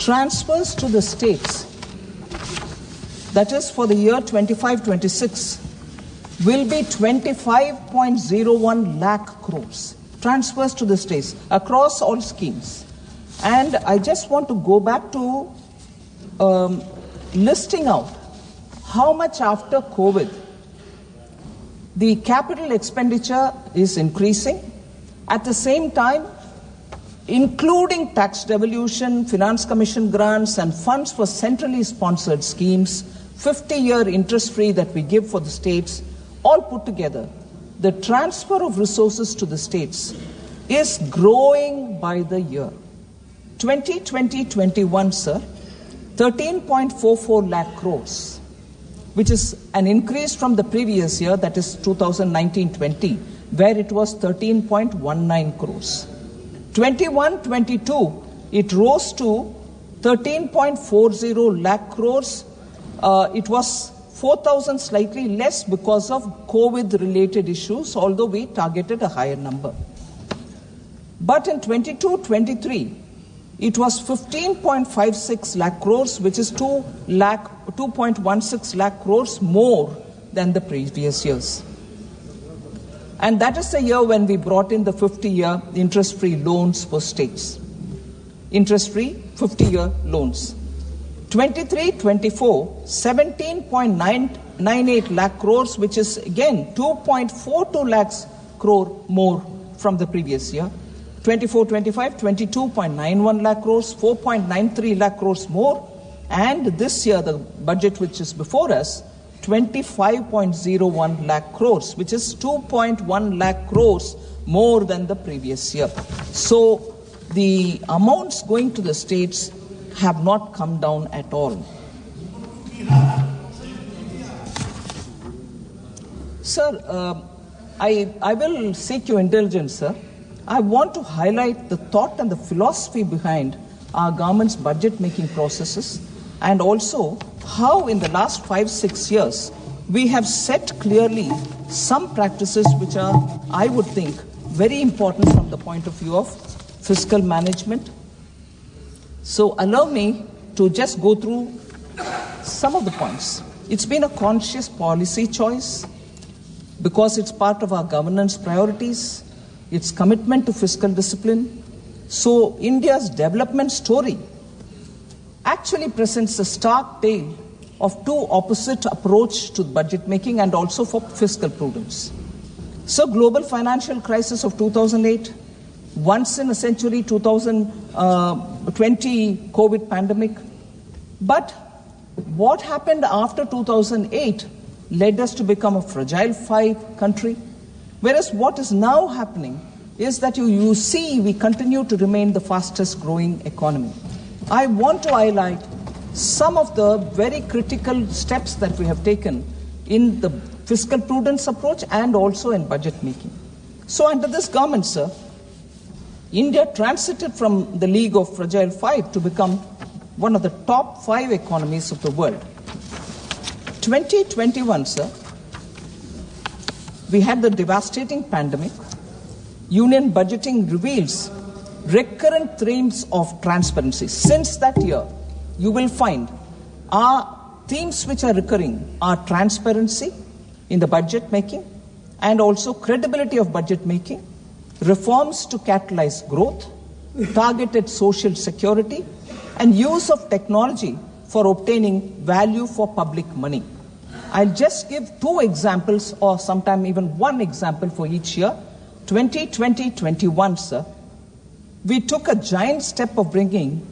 transfers to the states, that is for the year 25-26, will be 25.01 lakh crores. Transfers to the states across all schemes. And I just want to go back to listing out how much after COVID the capital expenditure is increasing. At the same time, including tax devolution, finance commission grants and funds for centrally sponsored schemes, 50-year interest-free that we give for the states, all put together, the transfer of resources to the states is growing by the year. 2020-21, sir, 13.44 lakh crores, which is an increase from the previous year, that is 2019-20, where it was 13.19 crores. 21-22, it rose to 13.40 lakh crores. It was 4,000 slightly less because of COVID-related issues, although we targeted a higher number. But in 22-23, it was 15.56 lakh crores, which is 2.16 lakh crores more than the previous years. And that is the year when we brought in the 50-year interest-free loans for states. Interest-free 50-year loans. 23-24, 17.98 lakh crores, which is again 2.42 lakhs crore more from the previous year. 24-25, 22.91 lakh crores, 4.93 lakh crores more. And this year, the budget which is before us, 25.01 lakh crores, which is 2.1 lakh crores more than the previous year. So the amounts going to the states have not come down at all. Sir, I will seek your indulgence, sir. I want to highlight the thought and the philosophy behind our government's budget-making processes, and also how in the last 5-6 years we have set clearly some practices which are, I would think, very important from the point of view of fiscal management. So allow me to just go through some of the points. It's been a conscious policy choice because it's part of our governance priorities, its commitment to fiscal discipline. So India's development story actually presents a stark tale of two opposite approach to budget making and also for fiscal prudence. So global financial crisis of 2008, once in a century 2020 COVID pandemic. But what happened after 2008 led us to become a fragile country, whereas what is now happening is that you see we continue to remain the fastest growing economy. I want to highlight some of the very critical steps that we have taken in the fiscal prudence approach and also in budget making. So under this government, sir, India transited from the league of fragile five to become one of the top 5 economies of the world. 2021, sir, we had the devastating pandemic. Union budgeting reveals recurrent themes of transparency. Since that year, you will find our themes which are recurring are transparency in the budget making and also credibility of budget making, reforms to catalyze growth, targeted social security, and use of technology for obtaining value for public money. I'll just give 2 examples or sometime even 1 example for each year. 2020-21, sir, we took a giant step of bringing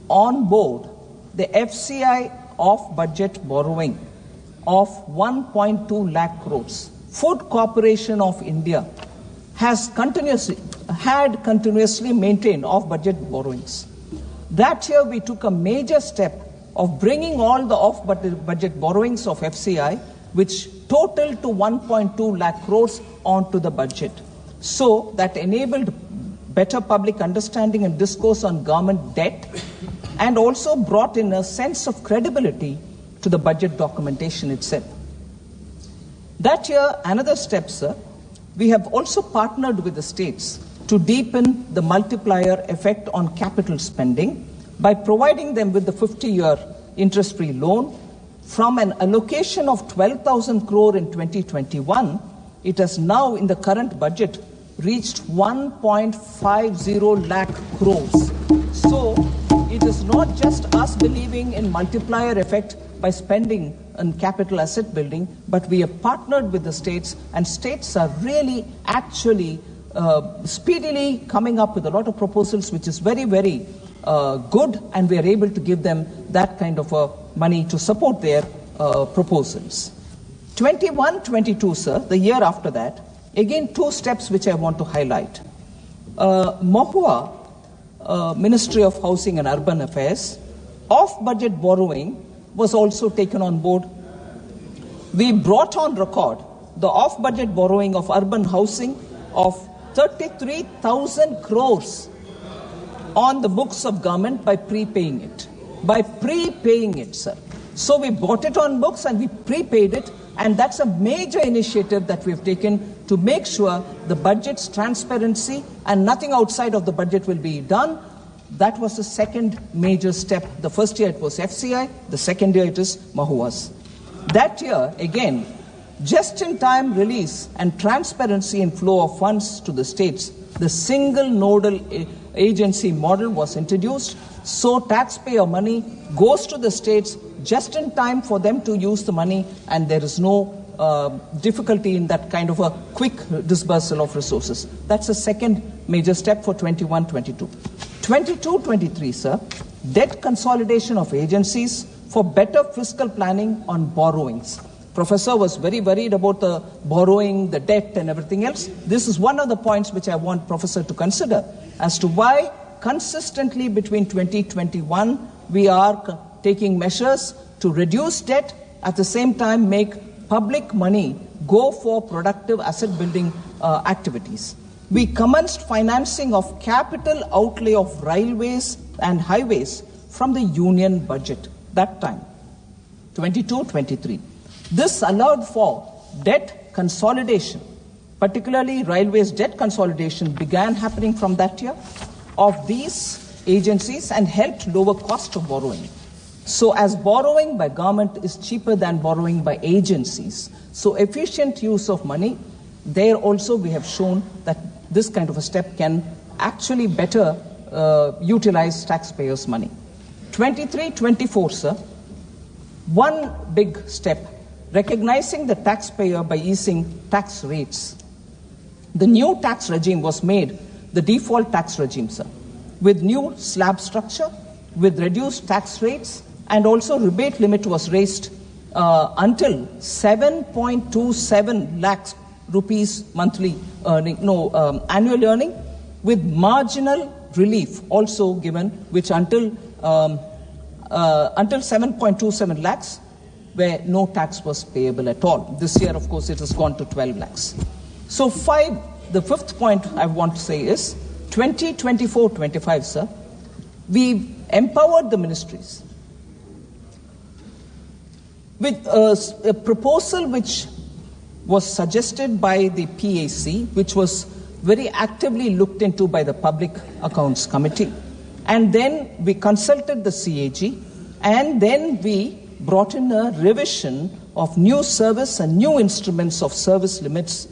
on board the FCI off-budget borrowing of 1.2 lakh crores. Food Corporation of India had continuously maintained off-budget borrowings. That year we took a major step of bringing all the off-budget borrowings of FCI, which totaled to 1.2 lakh crores onto the budget. So that enabled better public understanding and discourse on government debt and also brought in a sense of credibility to the budget documentation itself. That year, another step, sir, we have also partnered with the states to deepen the multiplier effect on capital spending by providing them with the 50-year interest-free loan. From an allocation of 12,000 crore in 2021, it has now, in the current budget, reached 1.50 lakh crores. So it is not just us believing in multiplier effect by spending on capital asset building, but we have partnered with the states, and states are really actually speedily coming up with a lot of proposals, which is very, very good, and we are able to give them that kind of money to support their proposals. 21-22, sir, the year after that, again 2 steps which I want to highlight. Mahua, Ministry of Housing and Urban Affairs, off-budget borrowing was also taken on board. We brought on record the off-budget borrowing of urban housing of 33,000 crores on the books of government by prepaying it. By prepaying it, sir. So we bought it on books and we prepaid it, and that's a major initiative that we've taken to make sure the budget's transparency and nothing outside of the budget will be done. That was the second major step. The first year it was FCI, the second year it is Mahua's. That year, again, just-in-time release and transparency in flow of funds to the states, the single nodal agency model was introduced, so taxpayer money goes to the states just in time for them to use the money, and there is no difficulty in that kind of a quick disbursal of resources. That's the second major step for 21-22. 22-23, sir, debt consolidation of agencies for better fiscal planning on borrowings. Professor was very worried about the borrowing, the debt and everything else. This is one of the points which I want Professor to consider as to why consistently between 2021 we are taking measures to reduce debt, at the same time make public money go for productive asset building activities. We commenced financing of capital outlay of railways and highways from the union budget that time, 22-23. This allowed for debt consolidation, particularly railways debt consolidation began happening from that year of these agencies and helped lower cost of borrowing. So as borrowing by government is cheaper than borrowing by agencies, so efficient use of money, there also we have shown that this kind of a step can actually better utilize taxpayers' money. 23-24, sir, one big step, recognizing the taxpayer by easing tax rates. The new tax regime was made the default tax regime, sir, with new slab structure, with reduced tax rates, and also rebate limit was raised until 7.27 lakhs rupees monthly earning, annual earning, with marginal relief also given, which until 7.27 lakhs, where no tax was payable at all. This year, of course, it has gone to 12 lakhs. So the fifth point I want to say is 2024-25, sir, we empowered the ministries with a proposal which was suggested by the PAC, which was very actively looked into by the Public Accounts Committee. And then we consulted the CAG, and then we brought in a revision of new service and new instruments of service limits.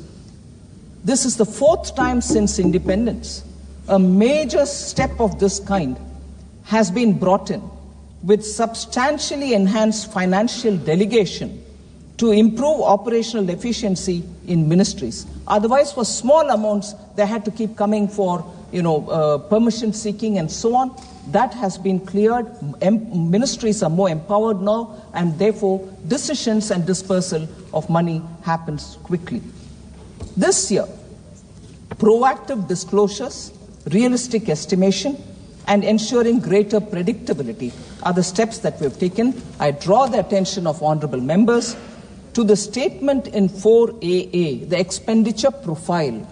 This is the 4th time since independence. A major step of this kind has been brought in with substantially enhanced financial delegation to improve operational efficiency in ministries. Otherwise, for small amounts, they had to keep coming for permission seeking and so on. That has been cleared. Ministries are more empowered now, and therefore decisions and dispersal of money happens quickly. This year, proactive disclosures, realistic estimation, and ensuring greater predictability are the steps that we have taken. I draw the attention of honourable members to the statement in 4AA, the expenditure profile.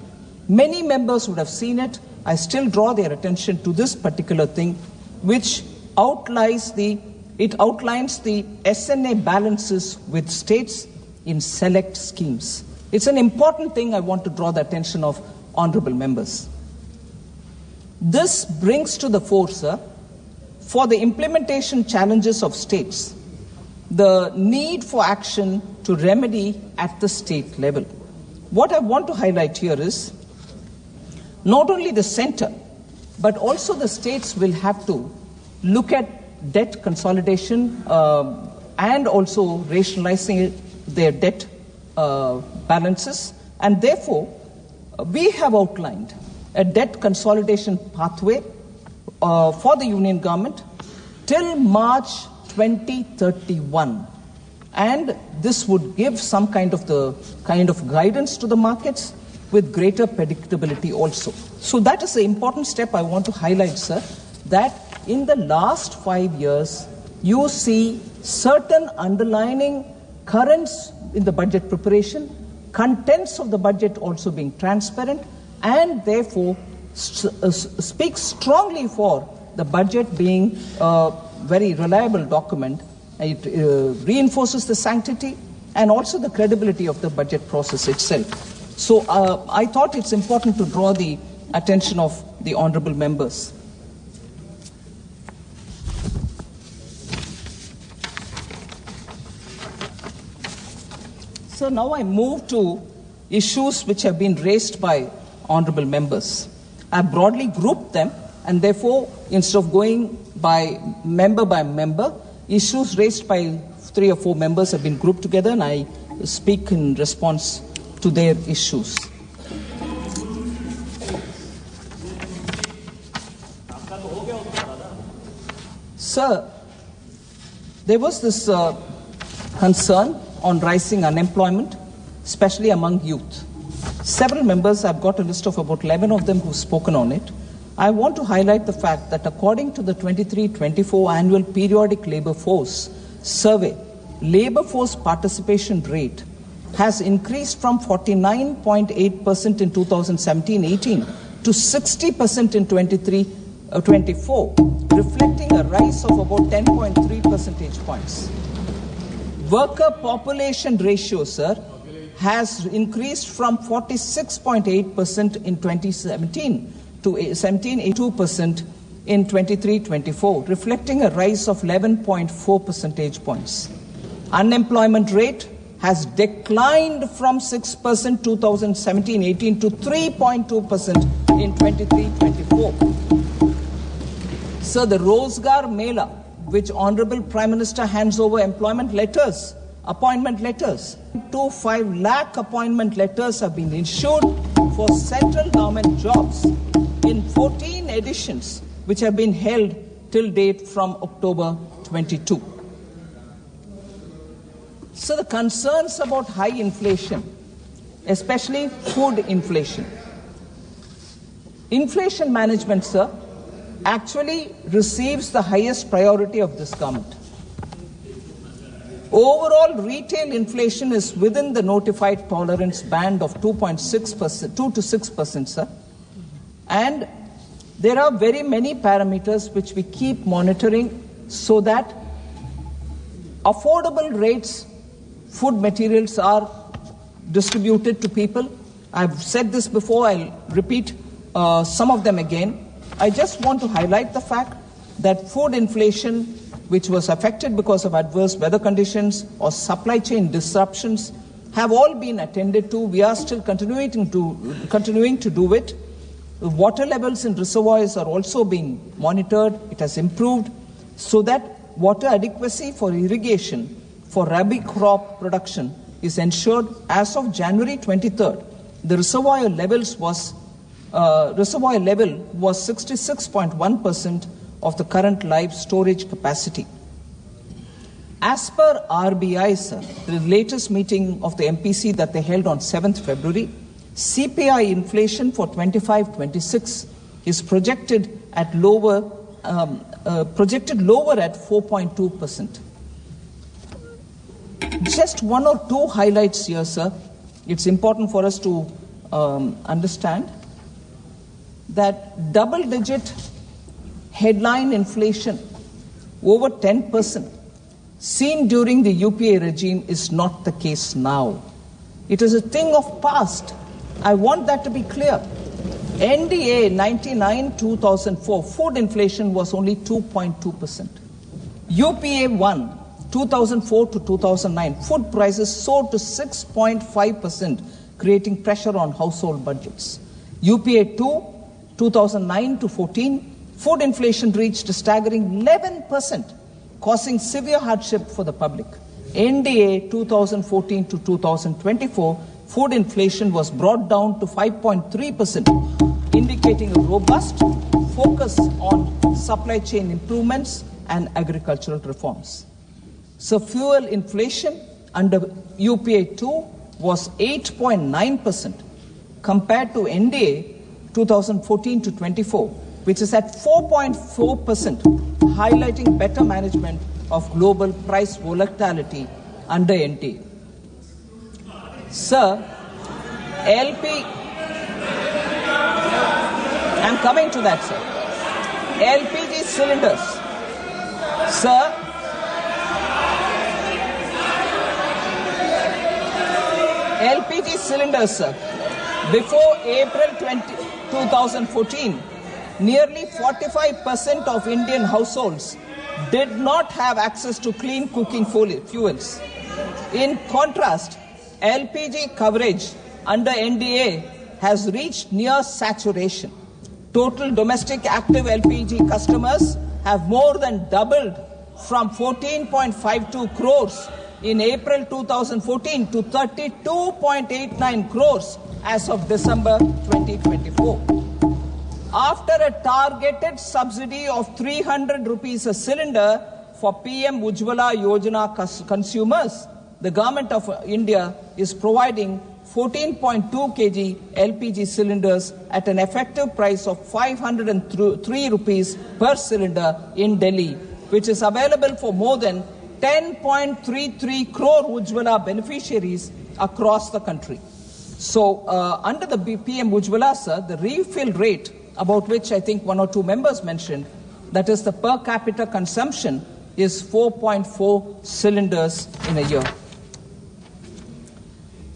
Many members would have seen it. I still draw their attention to this particular thing, which outlines the SNA balances with states in select schemes. It's an important thing I want to draw the attention of honourable members. This brings to the fore, sir, for the implementation challenges of states, the need for action to remedy at the state level. What I want to highlight here is not only the center, but also the states will have to look at debt consolidation and also rationalizing their debt balances. And therefore, we have outlined a debt consolidation pathway for the union government till March 2031. And this would give some kind of guidance to the markets with greater predictability also. So that is the important step I want to highlight, sir, that in the last 5 years, you see certain underlying currents in the budget preparation, contents of the budget also being transparent, and therefore speaks strongly for the budget being a very reliable document. It reinforces the sanctity and also the credibility of the budget process itself. So I thought it's important to draw the attention of the honorable members. So now I move to issues which have been raised by honorable members. I've broadly grouped them, and therefore, instead of going by member, issues raised by 3 or 4 members have been grouped together, and I speak in response to their issues. Sir, there was this concern on rising unemployment, especially among youth. Several members, I've got a list of about 11 of them who've spoken on it. I want to highlight the fact that according to the 23-24 annual periodic labor force survey, labor force participation rate has increased from 49.8% in 2017-18 to 60% in 23-24, reflecting a rise of about 10.3 percentage points. Worker population ratio, sir, has increased from 46.8% in 2017 to 17.2% in 23-24, reflecting a rise of 11.4 percentage points. Unemployment rate has declined from 6% 2017-18 to 3.2% in 23-24. So the Rozgar Mela, which Honorable Prime Minister hands over appointment letters, 2.5 lakh appointment letters have been issued for central government jobs in 14 editions, which have been held till date from October 22. So the concerns about high inflation, especially food inflation. Inflation management, sir, actually receives the highest priority of this government. Overall retail inflation is within the notified tolerance band of 2.6%, 2 to 6%, sir. And there are very many parameters which we keep monitoring so that affordable rates food materials are distributed to people. I've said this before, I'll repeat some of them again. I just want to highlight the fact that food inflation, which was affected because of adverse weather conditions or supply chain disruptions, have all been attended to. We are still continuing to do it. The water levels in reservoirs are also being monitored. It has improved so that water adequacy for irrigation for rabi crop production is ensured. As of January 23rd, the reservoir level was 66.1% of the current live storage capacity. As per RBI, sir, the latest meeting of the MPC that they held on 7th February, CPI inflation for 25-26 is projected lower at 4.2%. Just one or two highlights here, sir. It's important for us to understand that double-digit headline inflation over 10% seen during the UPA regime is not the case now. It is a thing of past. I want that to be clear. NDA 99-2004, food inflation was only 2.2%. UPA 1, 2004 to 2009, food prices soared to 6.5%, creating pressure on household budgets. UPA 2, 2009 to 14, food inflation reached a staggering 11%, causing severe hardship for the public. NDA 2014 to 2024, food inflation was brought down to 5.3%, indicating a robust focus on supply chain improvements and agricultural reforms. So fuel inflation under UPA 2 was 8.9% compared to NDA 2014 to 24, which is at 4.4%, highlighting better management of global price volatility under NDA. Sir, I'm coming to that, sir. LPG cylinders. Sir, LPG cylinders, sir. Before April 2014, nearly 45% of Indian households did not have access to clean cooking fuels. In contrast, LPG coverage under NDA has reached near saturation. Total domestic active LPG customers have more than doubled from 14.52 crores in April 2014 to 32.89 crores as of December 2024. After a targeted subsidy of 300 rupees a cylinder for PM Ujjwala Yojana consumers, the Government of India is providing 14.2 kg LPG cylinders at an effective price of 503 rupees per cylinder in Delhi, which is available for more than 10.33 crore Ujjwala beneficiaries across the country. So, under the PM Ujjwala, sir, the refill rate, about which I think one or two members mentioned, that is the per capita consumption, is 4.4 cylinders in a year.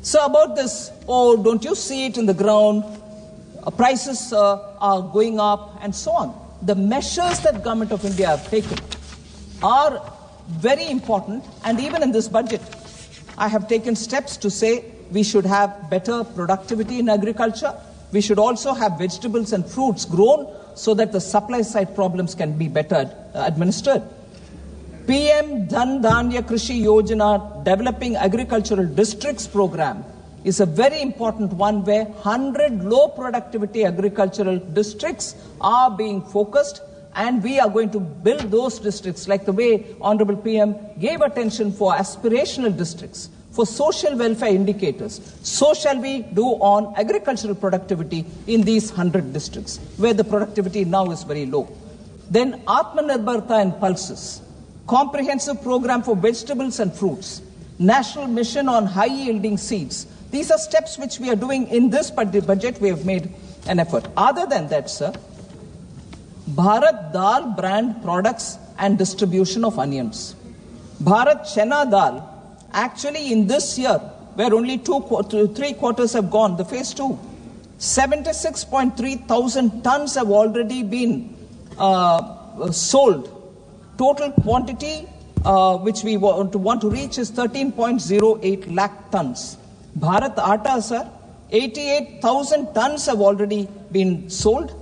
So about this, oh, don't you see it in the ground? Prices are going up and so on. The measures that Government of India have taken are very important, and even in this budget, I have taken steps to say we should have better productivity in agriculture. We should also have vegetables and fruits grown so that the supply side problems can be better administered. PM Dhan Dhanya Krishi Yojana, Developing Agricultural Districts program, is a very important one where 100 low productivity agricultural districts are being focused, and we are going to build those districts like the way Honorable PM gave attention for aspirational districts, for social welfare indicators. So shall we do on agricultural productivity in these 100 districts where the productivity now is very low. Then Atmanirbharta and pulses. Comprehensive program for vegetables and fruits, national mission on high-yielding seeds. These are steps which we are doing in this budget. We have made an effort. Other than that, sir, Bharat Dal brand products and distribution of onions. Bharat Chana Dal, actually in this year, where only 3 quarters have gone, the phase 2, 76.3 thousand tons have already been sold. Total quantity which we want to reach is 13.08 lakh tons. Bharat Atta, sir, 88,000 tons have already been sold,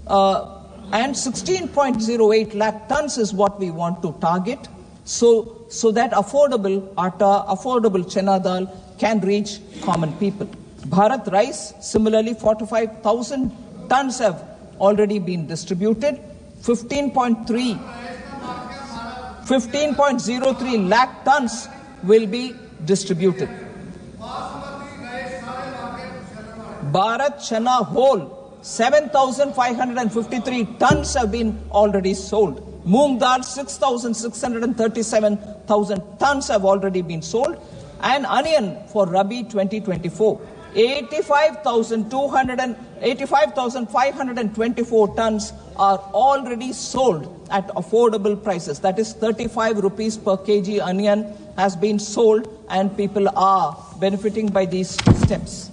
and 16.08 lakh tons is what we want to target, so that affordable atta, affordable chana dal can reach common people. Bharat Rice, similarly, 45,000 tons have already been distributed. 15.03 lakh tons will be distributed. Bharat Chana whole, 7,553 tons have been already sold. Moong dal, 6,637,000 tons have already been sold. And onion for Rabi 2024, 85,524 tons are already sold at affordable prices. That is 35 rupees per kg onion has been sold, and people are benefiting by these steps.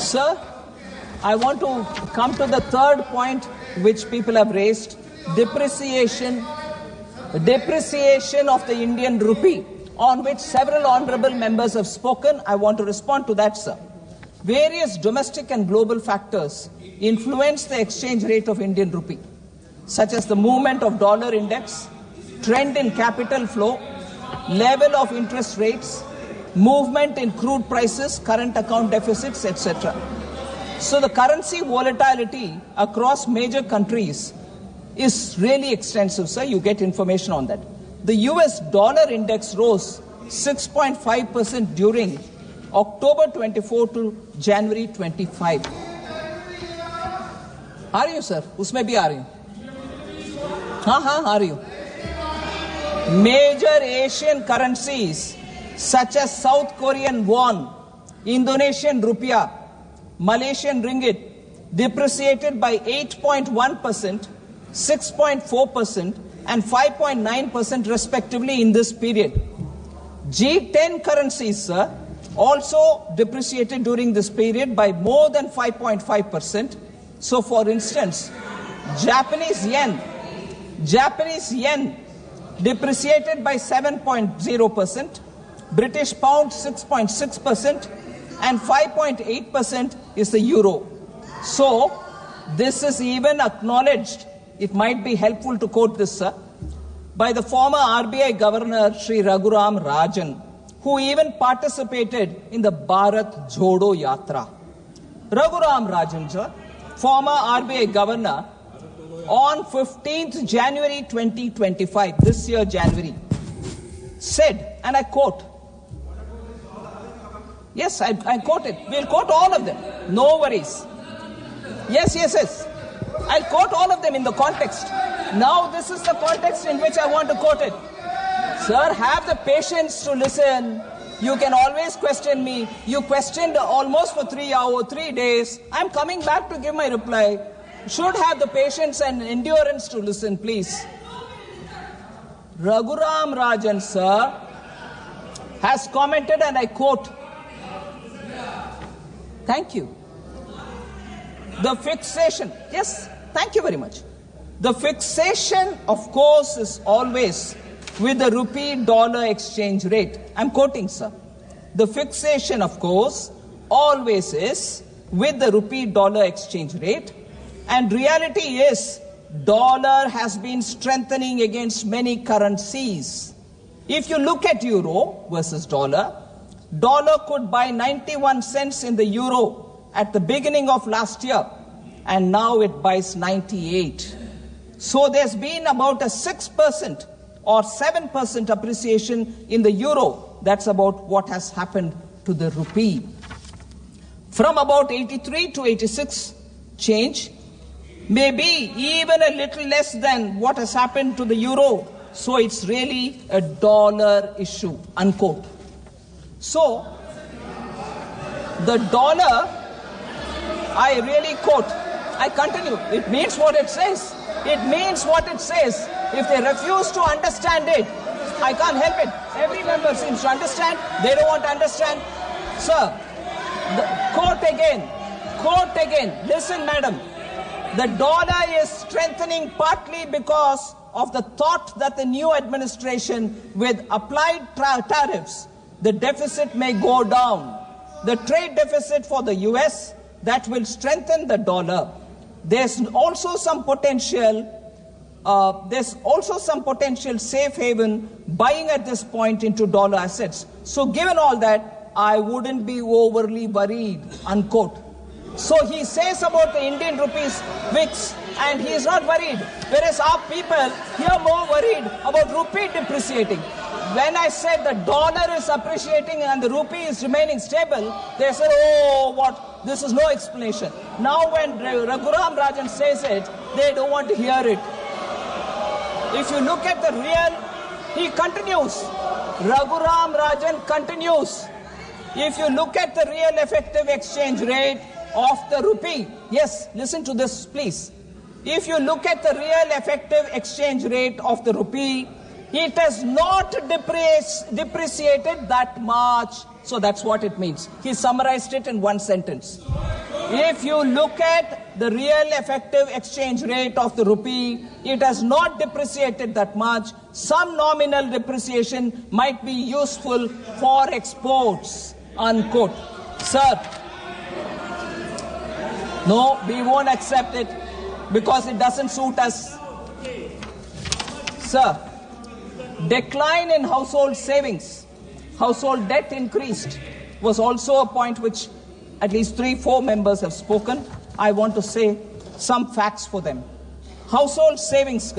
Sir, I want to come to the third point which people have raised, depreciation of the Indian rupee, on which several honorable members have spoken. I want to respond to that, sir. Various domestic and global factors influence the exchange rate of Indian rupee, such as the movement of dollar index, trend in capital flow, level of interest rates, movement in crude prices, current account deficits, etc. So the currency volatility across major countries is really extensive, sir. You get information on that. The US dollar index rose 6.5% during October 24 to January 25. Are you, sir? Usme bhi aa rahi hu. Aa rahi hu. Major Asian currencies such as South Korean won, Indonesian rupiah, Malaysian ringgit depreciated by 8.1%, 6.4% and 5.9% respectively in this period. G10 currencies, sir, also depreciated during this period by more than 5.5%. So for instance, Japanese yen depreciated by 7.0%, British pound 6.6%, and 5.8% is the euro. So this is even acknowledged. It might be helpful to quote this, sir, by the former RBI Governor Sri Raghuram Rajan, who even participated in the Bharat Jodo Yatra. Raghuram Rajan, sir, former RBI Governor, on 15th January 2025, this year January, said, and I quote, yes, I quote it. We'll quote all of them. No worries. Yes. I'll quote all of them in the context. Now this is the context in which I want to quote it. Sir, have the patience to listen. You can always question me. You questioned almost for 3 days. I'm coming back to give my reply. Should have the patience and endurance to listen, please. Raghuram Rajan, sir, has commented, and I quote, thank you. The fixation, yes, thank you very much. The fixation, of course, is always with the rupee-dollar exchange rate. I'm quoting, sir. The fixation, of course, always is with the rupee-dollar exchange rate. And reality is, dollar has been strengthening against many currencies. If you look at euro versus dollar could buy 91 cents in the euro at the beginning of last year, and now it buys 98. So there's been about a 6% or 7% appreciation in the euro. That's about what has happened to the rupee. From about 83 to 86 change, maybe even a little less than what has happened to the euro. So it's really a dollar issue, unquote. So the dollar, I really quote, I continue, it means what it says. It means what it says. If they refuse to understand it, I can't help it. Every member seems to understand. They don't want to understand. Sir, quote again. Listen, madam. The dollar is strengthening partly because of the thought that the new administration, with applied tariffs, the deficit may go down. The trade deficit for the US, that will strengthen the dollar. There's also some potential safe haven buying at this point into dollar assets. So given all that, I wouldn't be overly worried, unquote. So he says about the Indian rupees VIX, and he is not worried. Whereas our people here more worried about rupee depreciating. When I said the dollar is appreciating and the rupee is remaining stable, they said, oh, what? This is no explanation. Now when Raghuram Rajan says it, they don't want to hear it. If you look at the real, he continues. Raghuram Rajan continues. If you look at the real effective exchange rate of the rupee, yes, listen to this, please. If you look at the real effective exchange rate of the rupee It has not depreciated that much. So that's what it means. He summarized it in one sentence. If you look at the real effective exchange rate of the rupee, it has not depreciated that much. Some nominal depreciation might be useful for exports, unquote. Sir, no, we won't accept it because it doesn't suit us. Sir, decline in household savings, household debt increased, was also a point which at least 3-4 members have spoken. I want to say some facts for them. Household savings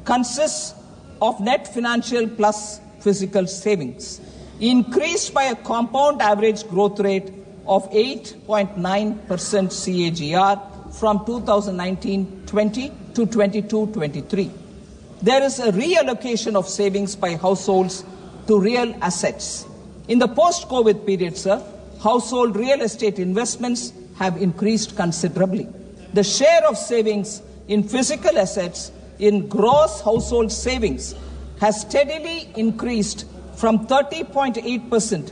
consists of net financial plus physical savings, increased by a compound average growth rate of 8.9% CAGR from 2019-20 to 22-23. There is a reallocation of savings by households to real assets. In the post-COVID period, sir, household real estate investments have increased considerably. The share of savings in physical assets in gross household savings has steadily increased from 30.8%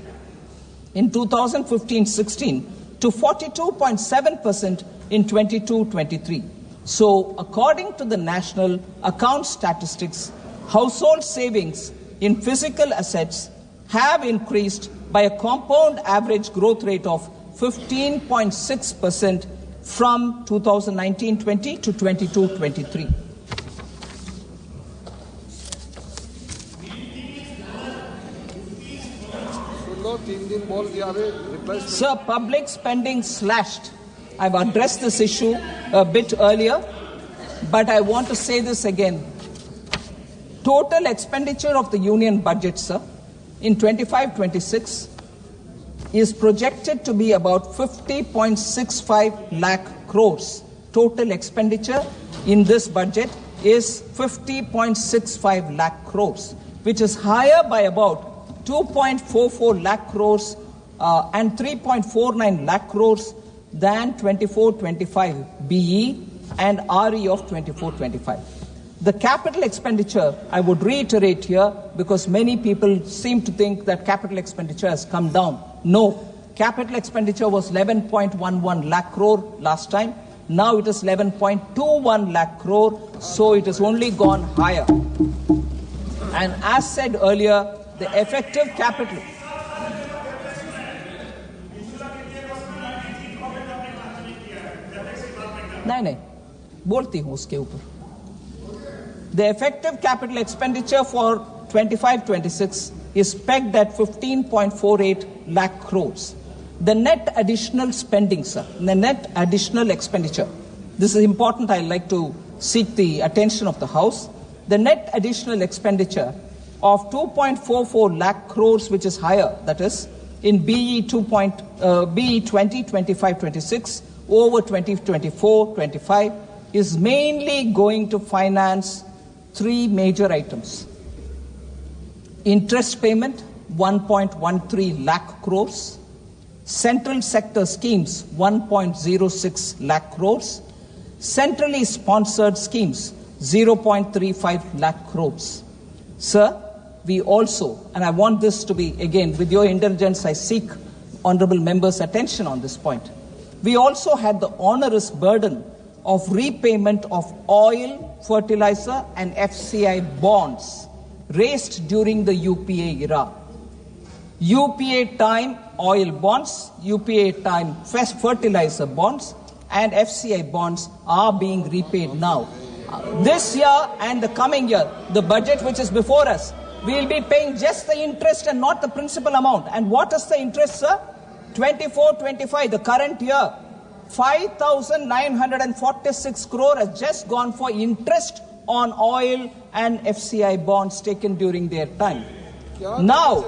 in 2015-16 to 42.7% in 22-23. So, according to the National Account Statistics, household savings in physical assets have increased by a compound average growth rate of 15.6% from 2019-20 to 22-23. Sir, public spending slashed. I've addressed this issue a bit earlier, but I want to say this again. Total expenditure of the union budget, sir, in 25-26 is projected to be about 50.65 lakh crores. Total expenditure in this budget is 50.65 lakh crores, which is higher by about 2.44 lakh crores and 3.49 lakh crores than 24-25 BE and RE of 24-25. The capital expenditure, I would reiterate here, because many people seem to think that capital expenditure has come down. No, capital expenditure was 11.11 lakh crore last time. Now it is 11.21 lakh crore, so it has only gone higher. And as said earlier, the effective capital... नहीं बोलती हूँ उसके ऊपर. The effective capital expenditure for 25-26 is pegged at 15.48 lakh crores. The net additional spending, sir, the net additional expenditure, this is important, I'd like to seek the attention of the House. The net additional expenditure of 2.44 lakh crores, which is higher, that is, in BE 20-25-26 over 2024-25, is mainly going to finance three major items. Interest payment, 1.13 lakh crores. Central sector schemes, 1.06 lakh crores. Centrally sponsored schemes, 0.35 lakh crores. Sir, we also, and I want this to be, again, with your indulgence, I seek honorable members' attention on this point. We also had the onerous burden of repayment of oil, fertilizer, and FCI bonds raised during the UPA era. UPA time oil bonds, UPA time fertilizer bonds, and FCI bonds are being repaid now. This year and the coming year, the budget which is before us, we will be paying just the interest and not the principal amount. And what is the interest, sir? 24-25, the current year, 5,946 crore has just gone for interest on oil and FCI bonds taken during their time. Now,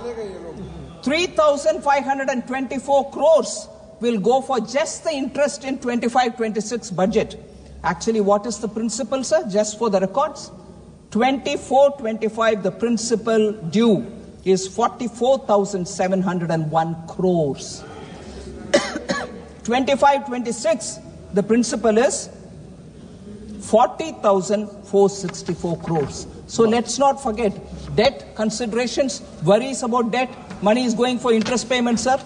3,524 crores will go for just the interest in 25-26 budget. Actually, what is the principal, sir? Just for the records, 24-25, the principal due is 44,701 crores. 25-26, the principal is 40,464 crores. So let's not forget, Debt considerations, worries about debt, money is going for interest payments, sir.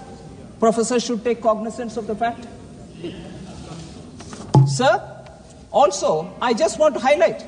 Professor should take cognizance of the fact. Sir, also, I just want to highlight,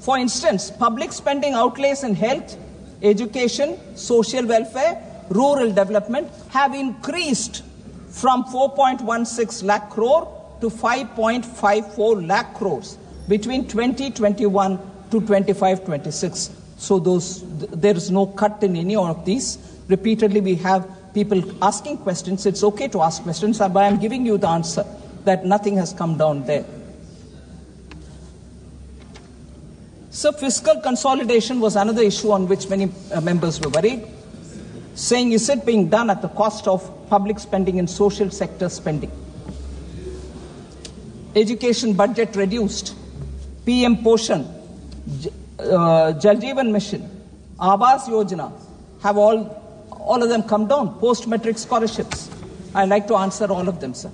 for instance, public spending outlays in health, education, social welfare, rural development have increased from 4.16 lakh crore to 5.54 lakh crores between 2021 to 25-26. So there is no cut in any of these. Repeatedly we have people asking questions. It's okay to ask questions, but I'm giving you the answer that nothing has come down there. So fiscal consolidation was another issue on which many members were worried, saying, is it being done at the cost of public spending and social sector spending? Education budget reduced, PM Poshan, Jal Jeevan Mission, Aabas Yojana, have all of them come down, post-metric scholarships. I'd like to answer all of them, sir.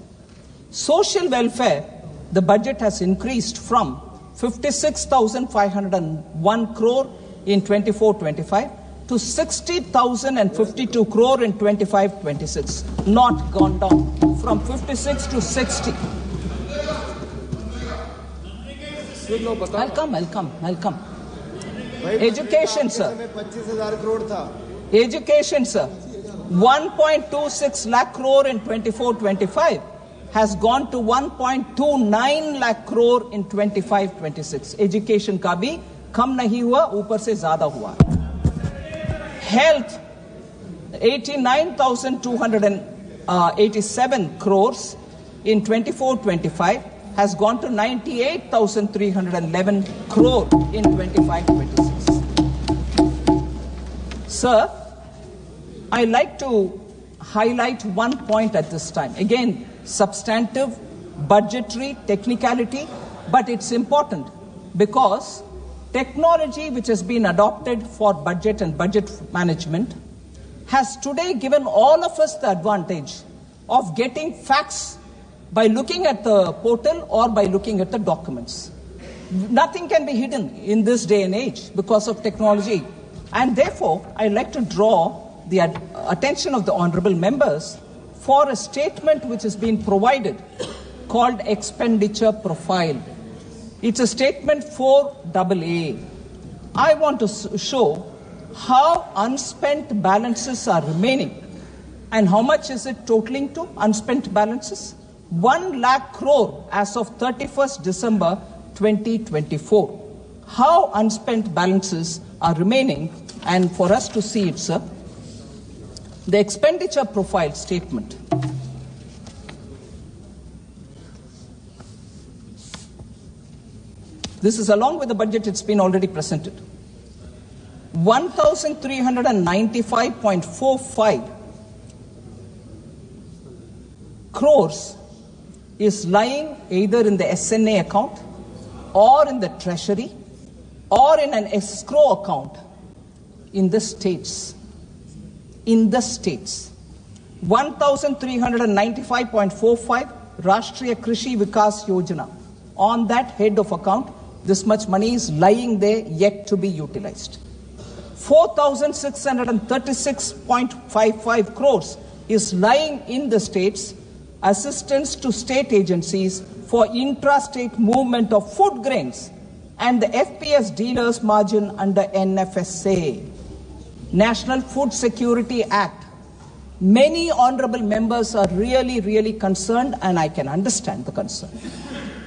Social welfare, the budget has increased from 56,501 crore in 24-25 to 60,052 crore in 25-26. Not gone down from 56 to 60. I'll come. Education, sir. Education, sir. 1.26 lakh crore in 24-25 has gone to 1.29 lakh crore in 25-26. Education का भी कम नहीं हुआ, ऊपर से ज़्यादा हुआ. Health, 89,287 crores in 24-25 has gone to 98,311 crore in 25-26. Sir, I like to highlight one point at this time. Again, substantive, budgetary, technicality, but it's important because technology which has been adopted for budget and budget management has today given all of us the advantage of getting facts by looking at the portal or by looking at the documents. Nothing can be hidden in this day and age because of technology. And therefore, I'd like to draw the attention of the honorable members for a statement which has been provided called expenditure profile. It's a statement 4AA. I want to show how unspent balances are remaining and how much is it totaling to unspent balances. 1 lakh crore as of 31st December 2024. How unspent balances are remaining, and for us to see it, sir. The expenditure profile statement. This is along with the budget, it's been already presented. 1,395.45 crores is lying either in the SNA account or in the treasury or in an escrow account in the states. In the states. 1,395.45 Rashtriya Krishi Vikas Yojana. On that head of account, this much money is lying there yet to be utilized. 4,636.55 crores is lying in the states, assistance to state agencies for intra-state movement of food grains and the FPS dealers margin under NFSA. National Food Security Act. Many honorable members are really concerned, and I can understand the concern.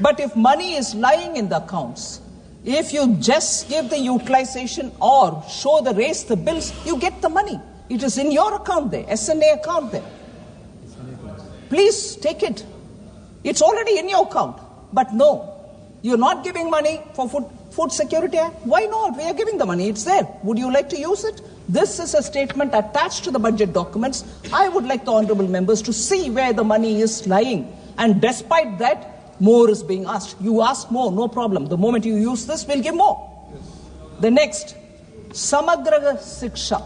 But if money is lying in the accounts, if you just give the utilization or raise the bills, you get the money. It is in your account there, SNA account there. Please take it. It's already in your account. But no, you're not giving money for Food Security Act. Why not? We are giving the money. It's there. Would you like to use it? This is a statement attached to the budget documents. I would like the honorable members to see where the money is lying. And despite that, more is being asked. You ask more, no problem. The moment you use this, we'll give more. Yes. The next, Samagra Shiksha.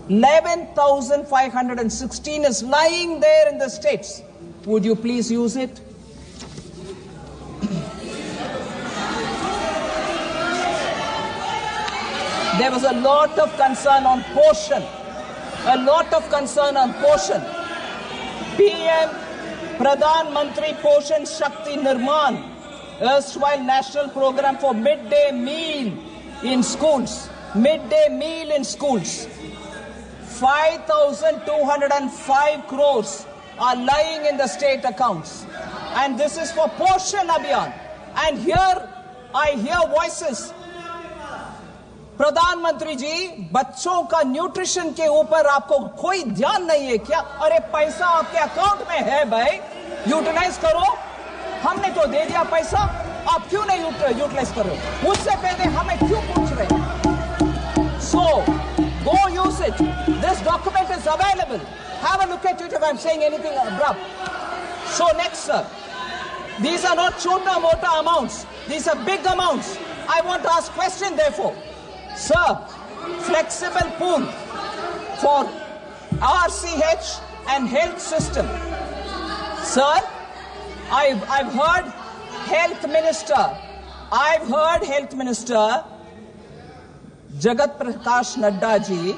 11,516 is lying there in the states. Would you please use it? there was a lot of concern on portion. A lot of concern on portion. PM Pradhan Mantri Poshan Shakti Nirman, erstwhile national program for midday meal in schools. Midday meal in schools. 5,205 crores are lying in the state accounts. And this is for Poshan Abhiyan. And here I hear voices. प्रधानमंत्री जी, बच्चों का nutrition के ऊपर आपको कोई ध्यान नहीं है क्या? अरे पैसा आपके अकाउंट में है भाई, यूटिलाइज करो। हमने तो दे दिया पैसा, आप क्यों नहीं यूटिलाइज कर रहे हो? मुझसे पहले हमें क्यों पूछ रहे हैं? So, go use it. This document is available. Have a look at it if I'm saying anything abrupt. So next, sir, these are not chota-mota amounts. These are big amounts. I want to ask question, therefore. Sir, flexible pool for RCH and health system. Sir, I've heard health minister. Jagat Prakash Nadda ji.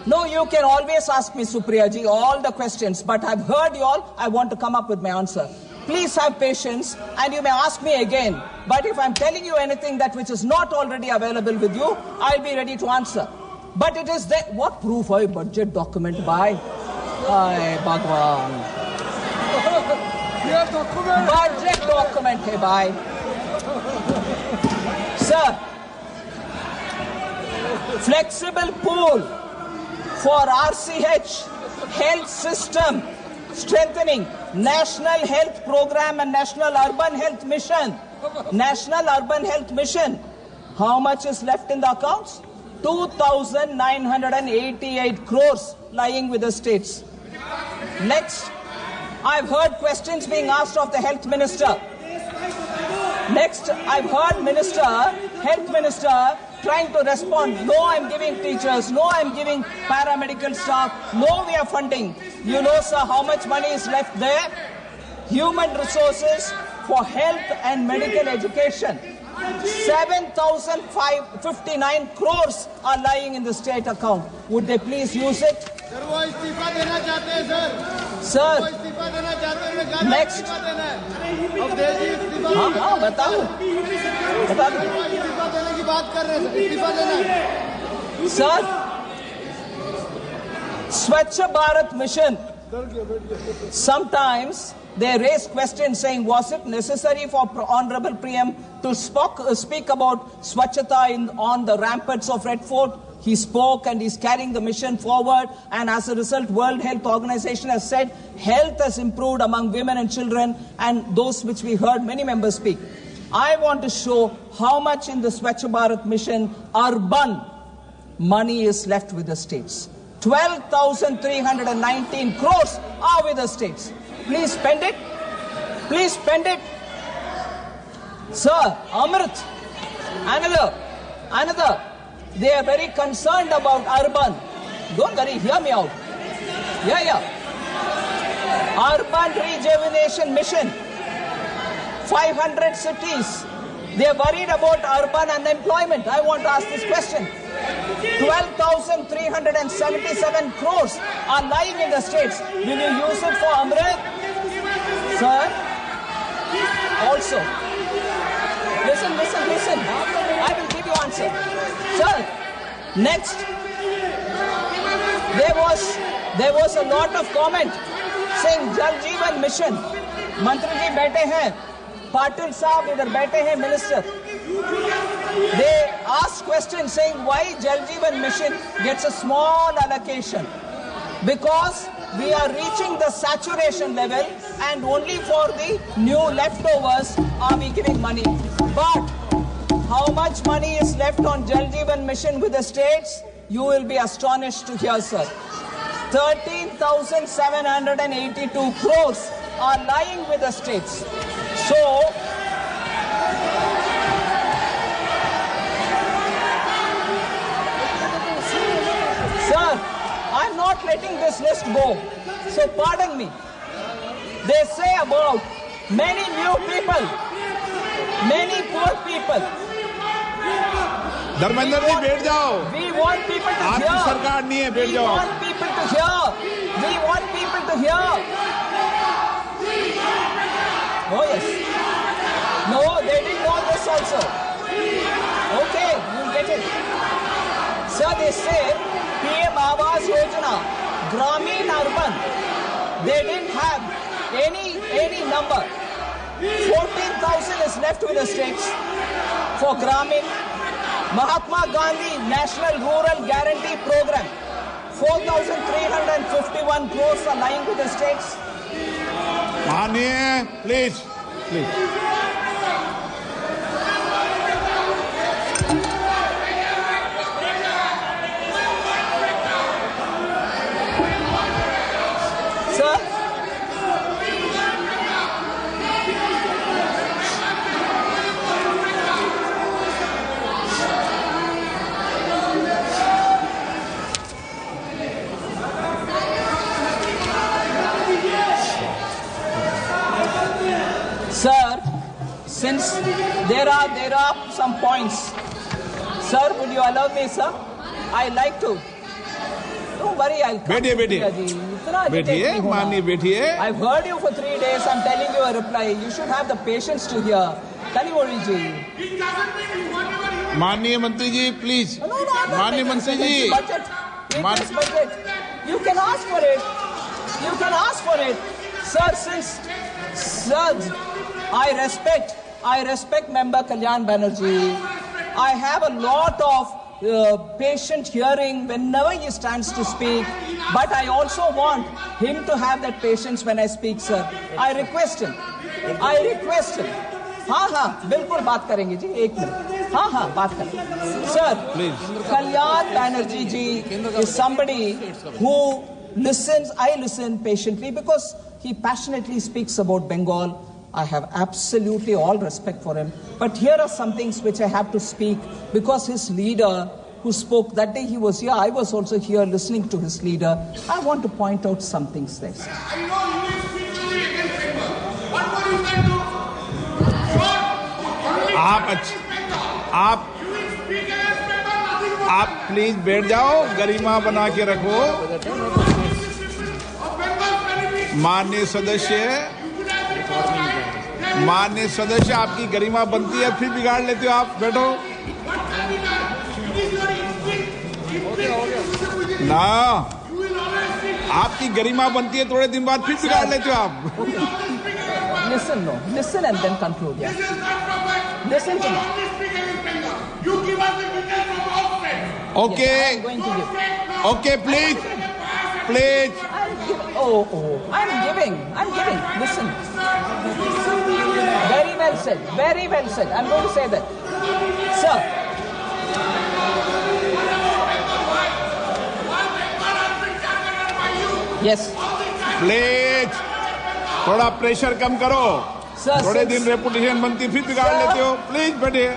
No, you can always ask me, Supriya ji, all the questions, but I've heard you all. I want to come up with my answer. Please have patience, and you may ask me again. But if I'm telling you anything that which is not already available with you, I'll be ready to answer. But it is there. What proof of a budget document by? Ay, Bhagwan. Budget document hai bhai. Sir, flexible pool for RCH health system strengthening, National Health Program and National Urban Health Mission. National Urban Health Mission. How much is left in the accounts? 2,988 crores lying with the states. Next, I've heard questions being asked of the health minister. Next, I've heard health minister trying to respond. No, I'm giving teachers. No, I'm giving paramedical staff. No, we are funding. You know, sir, how much money is left there? Human resources for health and medical education. 7,059 crores are lying in the state account. Would they please use it? Sir, next. Sir, Swachh Bharat Mission. Sometimes they raise questions saying, was it necessary for Honorable PM to speak about Swachhata on the ramparts of Red Fort? He spoke and he's carrying the mission forward, and as a result, World Health Organization has said health has improved among women and children, and those which we heard many members speak. I want to show how much in the Swachh Bharat mission urban money is left with the states. 12,319 crores are with the states. Please spend it. Please spend it. Sir, Amrit, another. They are very concerned about urban. Don't worry, hear me out. Yeah. Urban rejuvenation mission. 500 cities. They are worried about urban unemployment. I want to ask this question. 12,377 crores are lying in the states. Will you use it for Amrit? Sir? Also. Listen. I will give you answer. Sir, next. There was a lot of comment saying Jal Jeevan Mission. Mantri ji baithe hain. Patil Saab idhar baithe hain, minister. They asked questions saying why Jal Jeevan Mission gets a small allocation. Because we are reaching the saturation level and only for the new leftovers are we giving money. But how much money is left on Jal Jeevan Mission with the states? You will be astonished to hear, sir. 13,782 crores are lying with the states. So, sir, I'm not letting this list go. So pardon me. They say about many new people, many poor people. Dharmendra ji बैठ जाओ। We want people to आपकी hear. सरकार नहीं है, बैठ जाओ। We want people to hear. We want people to hear. Oh yes. No, they didn't know this also. Okay, you'll get it. Sir, they say PM Awas Yojana, Gramin Urban, they didn't have any number. 14,000 is left with the states for Gramin. Mahatma Gandhi National Rural Guarantee Program, 4,351 crores are lying with the states. मानिए, please please. Sir, Sir, since there are some points, sir, would you allow me, sir? I like to. Don't worry, I'll come. बैठिए, मानिए, बैठिए। I've heard you for 3 days. I'm telling you a reply. You should have the patience to hear. Kanivori ji. माननीय मंत्री जी, please. No, I'm not माननीय making मंत्री sense. जी। Budget. Budget. You can ask for it. You can ask for it. Sir, I respect Member Kalyan Banerjee. I have a lot of patient hearing whenever he stands to speak, but I also want him to have that patience when I speak, sir. I request him. हाँ, बिल्कुल बात करेंगे जी, 1 minute. हाँ, बात करेंगे। Sir, Kalyan Banerjee ji is somebody who listens. I listen patiently because he passionately speaks about Bengal. I have absolutely all respect for him. But here are some things which I have to speak because his leader who spoke that day, he was here. I was also here listening to his leader. I want to point out some things there. I know you will speak only against Bengal. What more you can do? आप please बैठ जाओ, गरिमा बना के रखो। माननीय सदस्य, आपकी गरिमा बनती है, फिर बिगाड़ लेते हो आप। बैठो ना, आपकी गरिमा बनती है, थोड़े दिन बाद फिर बिगाड़ लेते हो आप। Listen and then conclude. Yeah. Listen to me. You give us the details from outside. Okay. Yes, I'm going to give. Okay, please. I'm giving. Listen. Very well said. I'm going to say that. Sir. Yes. Please थोड़ा pressure कम करो। Sir, थोड़े दिन reputation बनती, फिर बिगाड़ लेते हो। Please बैठिए।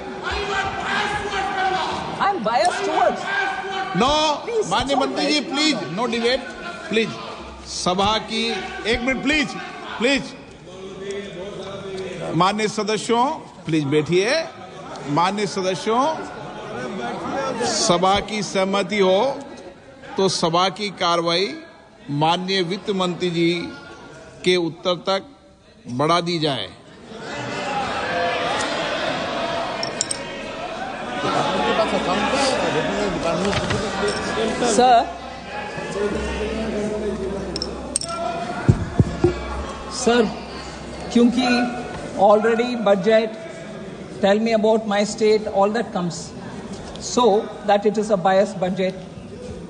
I'm biased towards. No, Please, माननीय it's मंत्री जी, all right. Please no debate. Please सभा की 1 मिनट, प्लीज। माननीय सदस्यों, प्लीज बैठिए। माननीय सदस्यों, सभा की सहमति हो तो सभा की कार्रवाई माननीय वित्त मंत्री जी के उत्तर तक बढ़ा दी जाए। सर, क्योंकि already budget, tell me about my state, all that comes. So that it is a biased budget.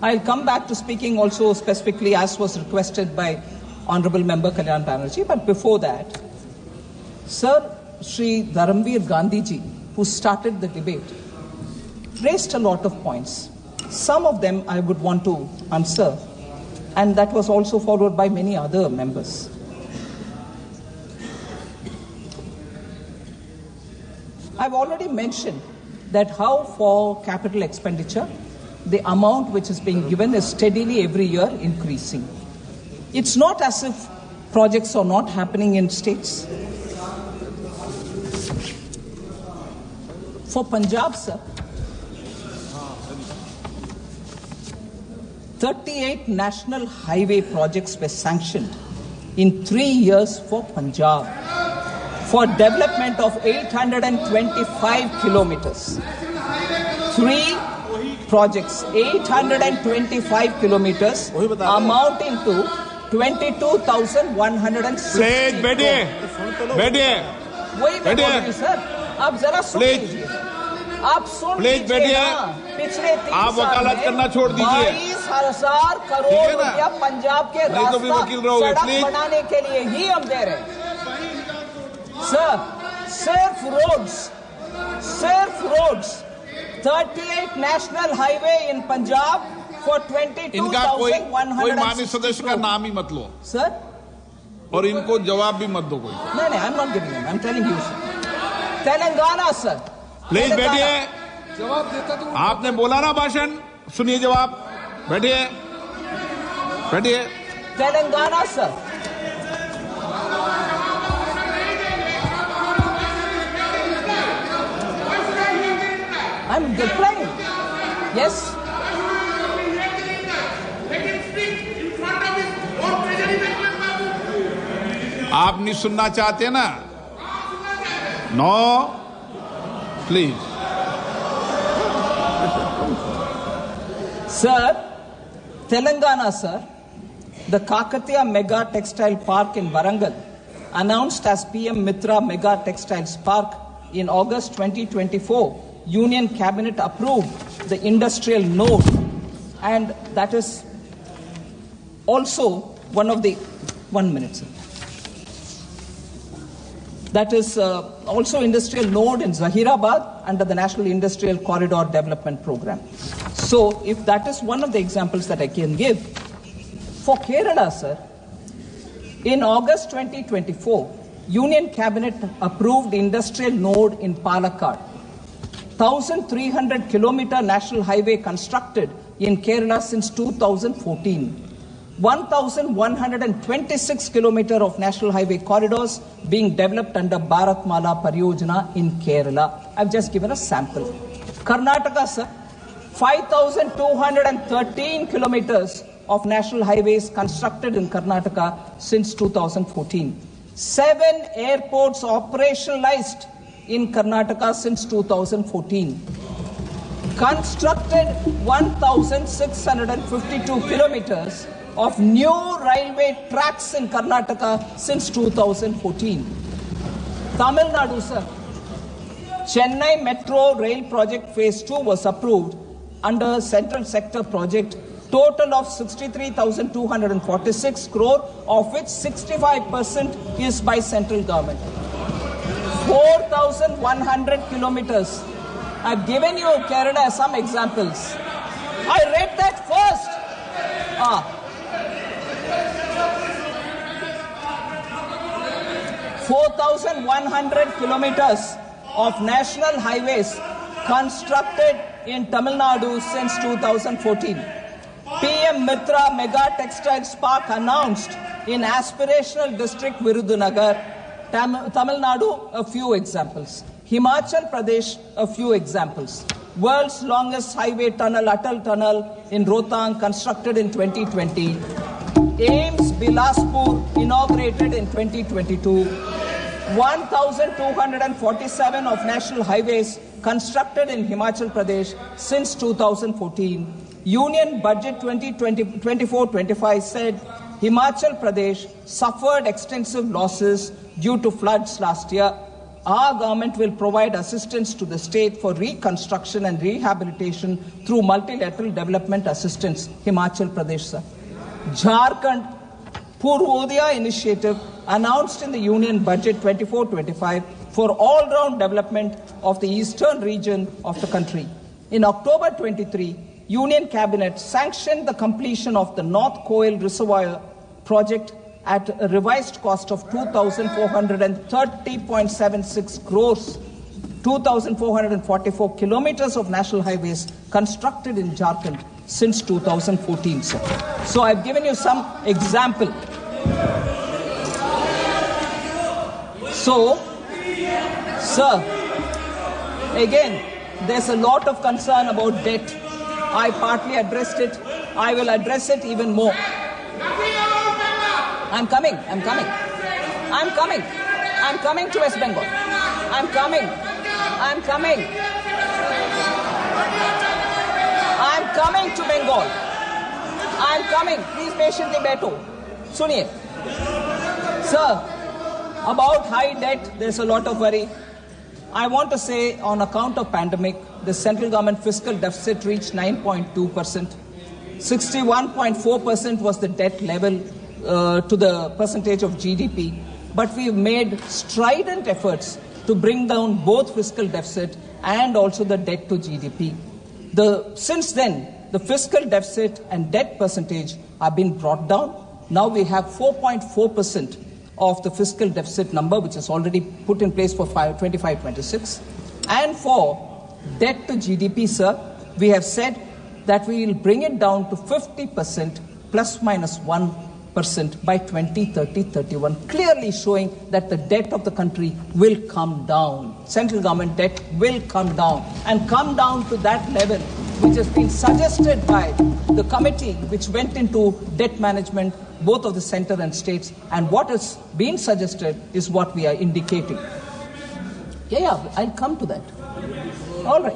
I'll come back to speaking also specifically as was requested by Honorable Member Kalyan Banerjee. But before that, Sir, Shri Dharamveer Gandhi ji, who started the debate, raised a lot of points. Some of them I would want to answer, and that was also followed by many other members. I've already mentioned that how for capital expenditure, the amount which is being given is steadily every year increasing. It's not as if projects are not happening in states. For Punjab, sir, 38 national highway projects were sanctioned in 3 years for Punjab for development of 825 kilometers. 3 projects, 825 kilometers, amounting to 22,160 बैठिए वही मैं बोल रही हूँ sir, आप जरा सुन लीजिए, आप सुन लीजिए ना, पिछले 3 साल में वकालत करना छोड़ दीजिए। 22,000 करोड़ रुपया पंजाब के रास्ता सड़क बनाने के लिए ही हम दे रहे हैं सर। सिर्फ roads 38 national highway in Punjab for 22,160 इनका कोई माननीय सदस्य का नाम ही मत लो सर, और इनको जवाब भी मत दो कोई। नहीं, I'm not giving him, I'm telling you sir. Telangana sir, please बैठिए। जवाब देता तो आपने बोला ना भाषण, सुनिए जवाब। बैठिए। Telangana sir, I'm replying. Yes. आप नहीं सुनना चाहते ना? No, please. Sir, Telangana, sir, the Kakatiya Mega Textile Park in Warangal, announced as PM Mitra Mega Textiles Park in August 2024, Union Cabinet approved the industrial node, and that is also one of the 1 minute, sir. That is also industrial node in Zahirabad under the National Industrial Corridor Development Program. So, if that is one of the examples that I can give, for Kerala, sir, in August 2024, Union Cabinet approved industrial node in Palakkad. 1,300 kilometer national highway constructed in Kerala since 2014. 1,126 kilometer of national highway corridors being developed under Bharatmala Pariyojana in Kerala. I've just given a sample. Karnataka, sir, 5,213 kilometers of national highways constructed in Karnataka since 2014. 7 airports operationalized in Karnataka since 2014. Constructed 1,652 kilometers of new railway tracks in Karnataka since 2014. Tamil Nadu, sir, Chennai Metro Rail Project Phase 2 was approved under Central Sector Project, total of 63,246 crore, of which 65% is by central government. 4,100 kilometers. I've given you Kerala some examples. I read that first. 4,100 kilometers of national highways constructed in Tamil Nadu since 2014. PM Mitra Mega Textiles Park announced in aspirational district Virudhunagar. Tamil Nadu, a few examples. Himachal Pradesh, a few examples. World's longest highway tunnel, Atal Tunnel in Rohtang, constructed in 2020. AIIMS Bilaspur, inaugurated in 2022. 1,247 of national highways constructed in Himachal Pradesh since 2014. Union Budget 2024-25 said Himachal Pradesh suffered extensive losses due to floods last year. Our government will provide assistance to the state for reconstruction and rehabilitation through multilateral development assistance. Himachal Pradesh, sir. Jharkhand Purvodaya initiative announced in the Union Budget 24-25 for all-round development of the eastern region of the country. In October 23, Union Cabinet sanctioned the completion of the North Koil Reservoir project at a revised cost of 2,430.76 crores. 2,444 kilometers of national highways constructed in Jharkhand since 2014, sir. So I've given you some example. So, sir, again, there's a lot of concern about debt. I partly addressed it. I will address it even more. I'm coming to West Bengal. I'm coming to Bengal. I'm coming. Please patiently bear. Suniye. Sir, about high debt, there's a lot of worry. I want to say on account of pandemic, the central government fiscal deficit reached 9.2%. 61.4% was the debt level to the percentage of GDP. But we've made strident efforts to bring down both fiscal deficit and also the debt to GDP. Since then, the fiscal deficit and debt percentage have been brought down. Now we have 4.4% of the fiscal deficit number, which is already put in place for 25-26. And for debt to GDP, sir, we have said that we will bring it down to 50% plus minus 1% by 2030-31, clearly showing that the debt of the country will come down. Central government debt will come down and come down to that level which has been suggested by the committee which went into debt management, both of the center and states, and what has been suggested is what we are indicating. Yeah, I'll come to that. All right.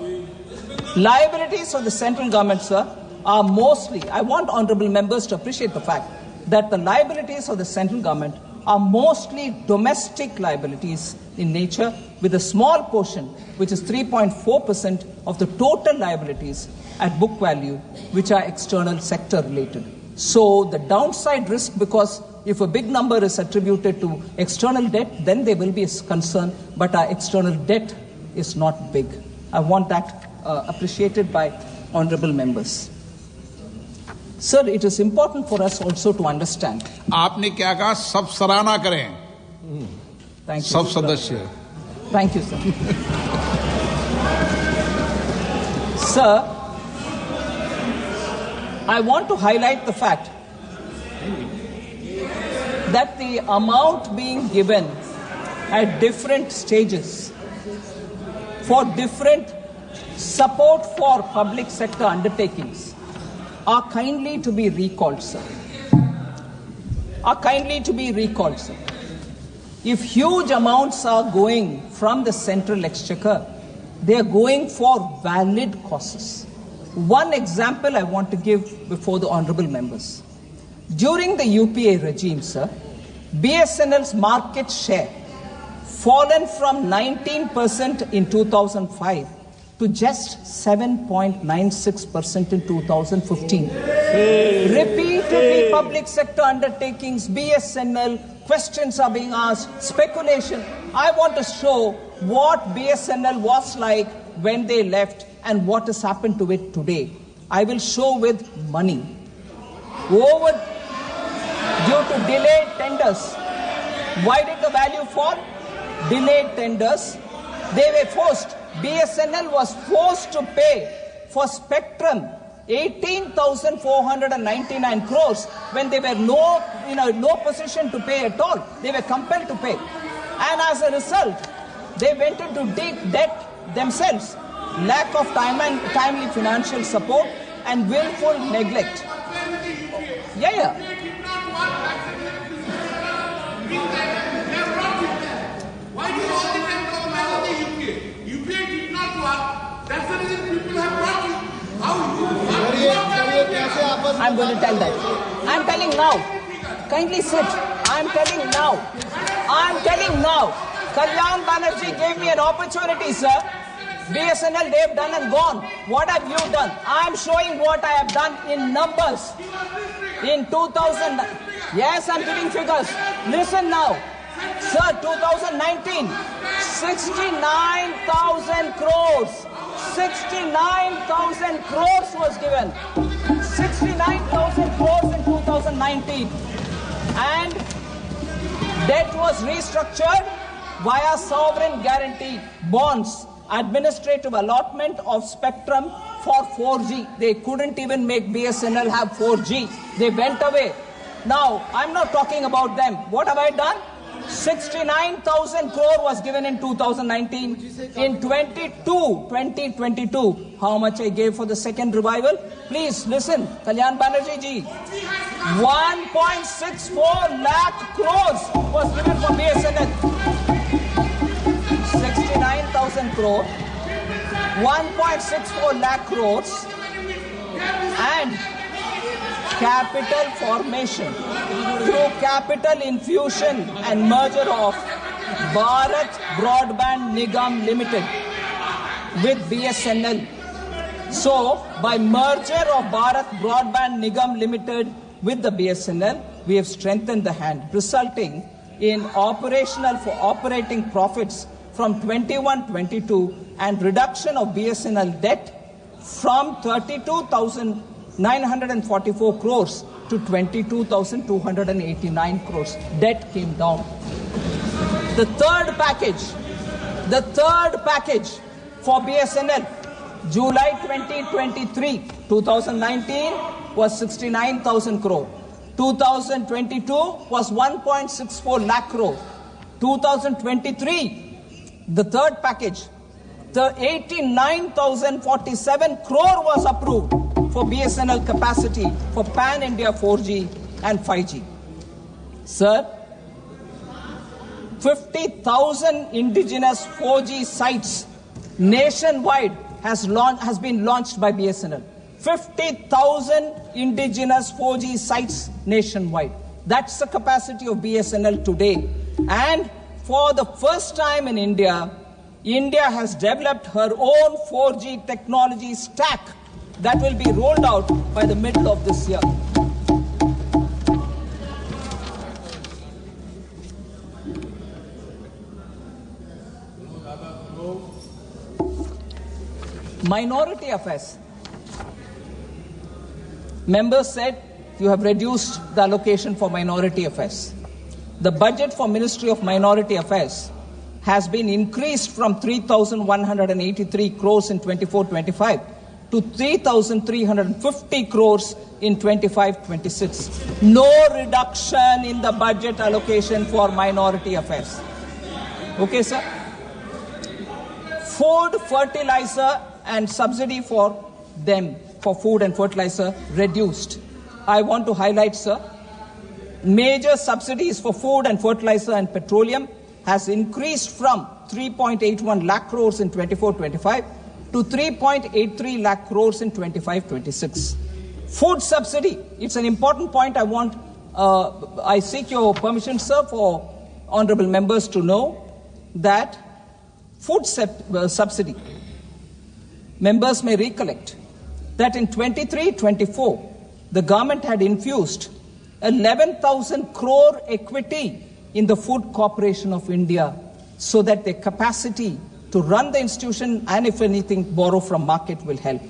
Liabilities of the central government, sir, are mostly, I want honorable members to appreciate the fact that the liabilities of the central government are mostly domestic liabilities in nature, with a small portion, which is 3.4% of the total liabilities at book value, which are external sector related. So the downside risk, because if a big number is attributed to external debt, then there will be a concern, but our external debt is not big. I want that appreciated by honorable members. Sir, it is important for us also to understand. आपने क्या कहा? सब सराहना करें. Thank you. सब सदस्य. Thank you, sir. Sir, I want to highlight the fact that the amount being given at different stages for different support for public sector undertakings are kindly to be recalled, sir. If huge amounts are going from the central exchequer, they are going for valid causes. One example I want to give before the honorable members. During the UPA regime, sir, BSNL's market share fallen from 19% in 2005 to just 7.96% in 2015. Repeatedly, public sector undertakings, BSNL, questions are being asked, speculation. I want to show what BSNL was like when they left and what has happened to it today. I will show with money. Due to delayed tenders. Why did the value fall? Delayed tenders. They were forced. BSNL was forced to pay for spectrum 18,499 crores when they were no position to pay at all. They were compelled to pay. And as a result, they went into deep debt themselves. Lack of timely financial support and willful neglect. Yeah. Why do you all the time talk about the UPA? UPA did not work. That's the reason people have brought you. I'm going to tell that. I'm telling now. Kindly sit. I'm telling now. Kalyan Banerjee gave me an opportunity, sir. BSNL, they've done and gone. What have you done? I'm showing what I have done in numbers. In 2000, yes, I'm giving figures. Listen now. Sir, 2019, 69,000 crores. 69,000 crores was given. 69,000 crores in 2019. And debt was restructured via sovereign guarantee bonds, administrative allotment of spectrum for 4G. They couldn't even make BSNL have 4G. They went away. Now, I'm not talking about them. What have I done? 69,000 crore was given in 2019. In 2022, how much I gave for the second revival? Please listen, Kalyan Banerjee ji. 1.64 lakh crores was given for BSNL. 69,000 crore, 1.64 lakh crores, and capital formation through capital infusion and merger of Bharat Broadband Nigam Limited with BSNL. So, by merger of Bharat Broadband Nigam Limited with the BSNL, we have strengthened the hand, resulting in operating profits from 21-22 and reduction of BSNL debt from 32,944 crores to 22,289 crores. Debt came down. The third package for BSNL, July 2019 was 69,000 crore. 2022 was 1.64 lakh crore. 2023, the third package, the 89,047 crore was approved for BSNL capacity for pan-India 4G and 5G. Sir, 50,000 indigenous 4G sites nationwide has been launched by BSNL. 50,000 indigenous 4G sites nationwide. That's the capacity of BSNL today. And for the first time in India, India has developed her own 4G technology stack that will be rolled out by the middle of this year. Minority affairs. Members said you have reduced the allocation for minority affairs. The budget for Ministry of Minority Affairs has been increased from 3,183 crores in 24-25 to 3,350 crores in 25-26. No reduction in the budget allocation for minority affairs. Okay, sir? Food, fertilizer and subsidy for them, for food and fertilizer, reduced. I want to highlight, sir, major subsidies for food and fertilizer and petroleum has increased from 3.81 lakh crores in 24-25 to 3.83 lakh crores in 25-26. Food subsidy, it's an important point I seek your permission, sir, for honorable members to know that food subsidy, members may recollect that in 23-24, the government had infused 11,000 crore equity in the Food Corporation of India so that their capacity to run the institution and, if anything, borrow from market will help.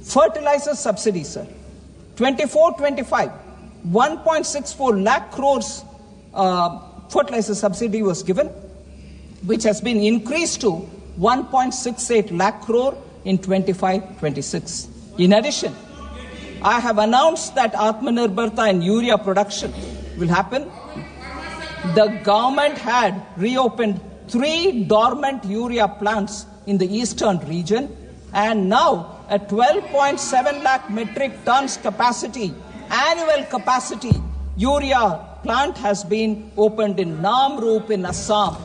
Fertilizer subsidy, sir. 24-25, 1.64 lakh crores fertilizer subsidy was given, which has been increased to 1.68 lakh crore in 25-26. In addition, I have announced that Atmanirbharta and urea production will happen. The government had reopened 3 dormant urea plants in the eastern region, and now a 12.7 lakh metric tons capacity, annual capacity, urea plant has been opened in Namrup in Assam.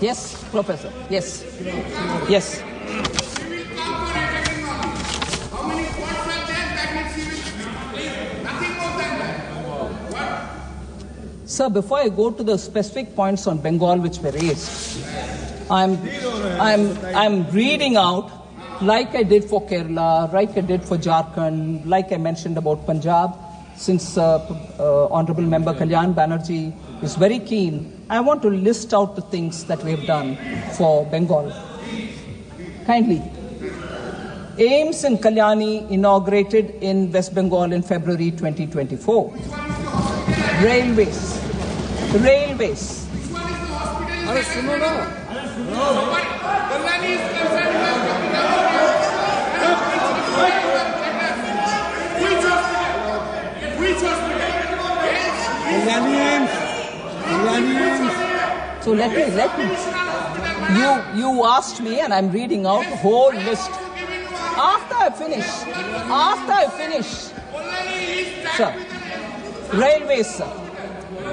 Yes, Professor. Yes. Yes. We will come for a technology. How many points are there? That means we will nothing more than that. What? Sir, before I go to the specific points on Bengal which were raised, I'm reading out, like I did for Kerala, like I did for Jharkhand, like I mentioned about Punjab, since Honorable Member Kalyan Banerjee is very keen, I want to list out the things that we have done for Bengal. Kindly. AIMS in Kalyani inaugurated in West Bengal in February 2024. Railways. Railways. Which one is the hospital? Kalyani is concerned about Which hospital? Which hospital? So let me. You asked me, and I'm reading out the whole list. After I finish, sir, railways, sir.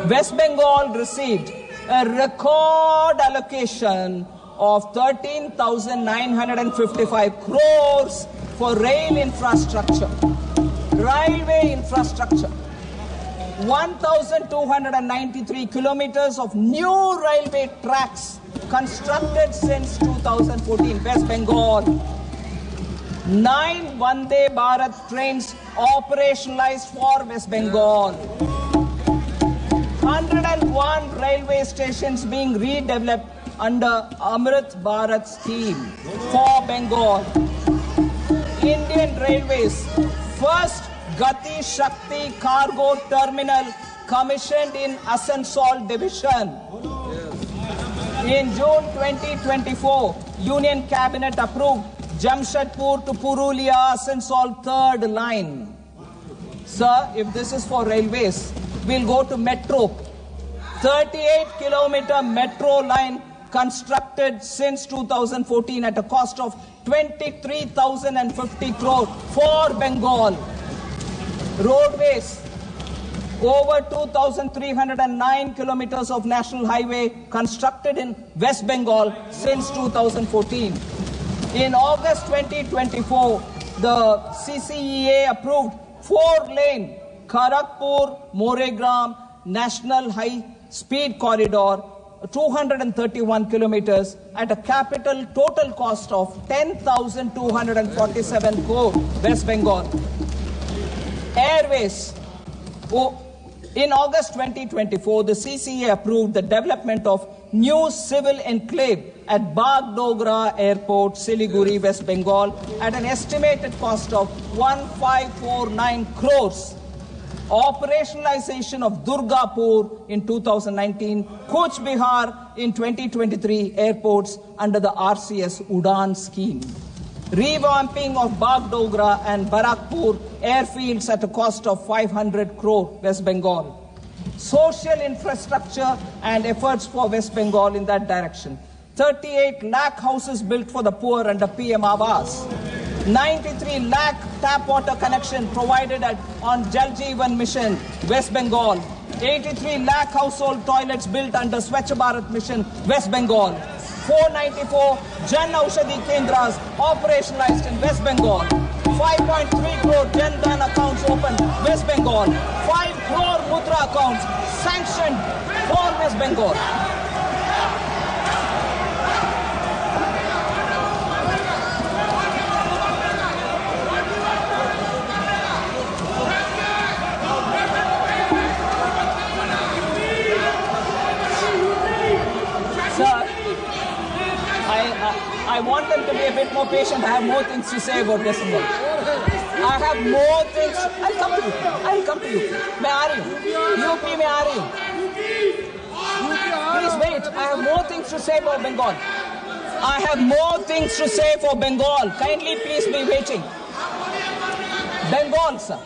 West Bengal received a record allocation of 13,955 crores for rail infrastructure, railway infrastructure. 1,293 kilometers of new railway tracks constructed since 2014, West Bengal. 9 Vande Bharat trains operationalized for West Bengal. 101 railway stations being redeveloped under Amrit Bharat scheme for Bengal. Indian Railways first Gati Shakti cargo terminal commissioned in Asansol division. In June 2024, Union Cabinet approved Jamshedpur to Purulia Asansol third line. Sir, if this is for railways, we'll go to metro. 38-kilometer metro line constructed since 2014 at a cost of 23,050 crore for Bengal. Roadways, over 2,309 kilometers of national highway constructed in West Bengal since 2014. In August 2024, the CCEA approved 4-lane Kharagpur-Moregram National High Speed Corridor, 231 kilometers at a capital total cost of 10,247 crore, West Bengal. Airways. In August 2024, the CCA approved the development of new civil enclave at Bagdogra Airport, Siliguri, West Bengal at an estimated cost of 1,549 crores. Operationalization of Durgapur in 2019, Kuch Bihar in 2023 airports under the RCS Udan scheme. Revamping of Bagdogra and Barakpur airfields at a cost of 500 crore, West Bengal. Social infrastructure and efforts for West Bengal in that direction. 38 lakh houses built for the poor under PM Awas. 93 lakh tap water connection provided on Jal Jeevan Mission, West Bengal. 83 lakh household toilets built under Swachh Bharat Mission, West Bengal. 494 Jan Aushadhi Kendras operationalized in West Bengal. 5.3 crore Jan Dhan accounts opened, West Bengal. 5 crore Mudra accounts sanctioned for West Bengal. I want them to be a bit more patient. I have more things to say about West Bengal. I have more things. I'll come to you. मैं आ रही हूँ. UP में आ रही हूँ. Please wait. I have more things to say about Bengal. I have more things to say for Bengal. Kindly please be waiting. Bengal, sir.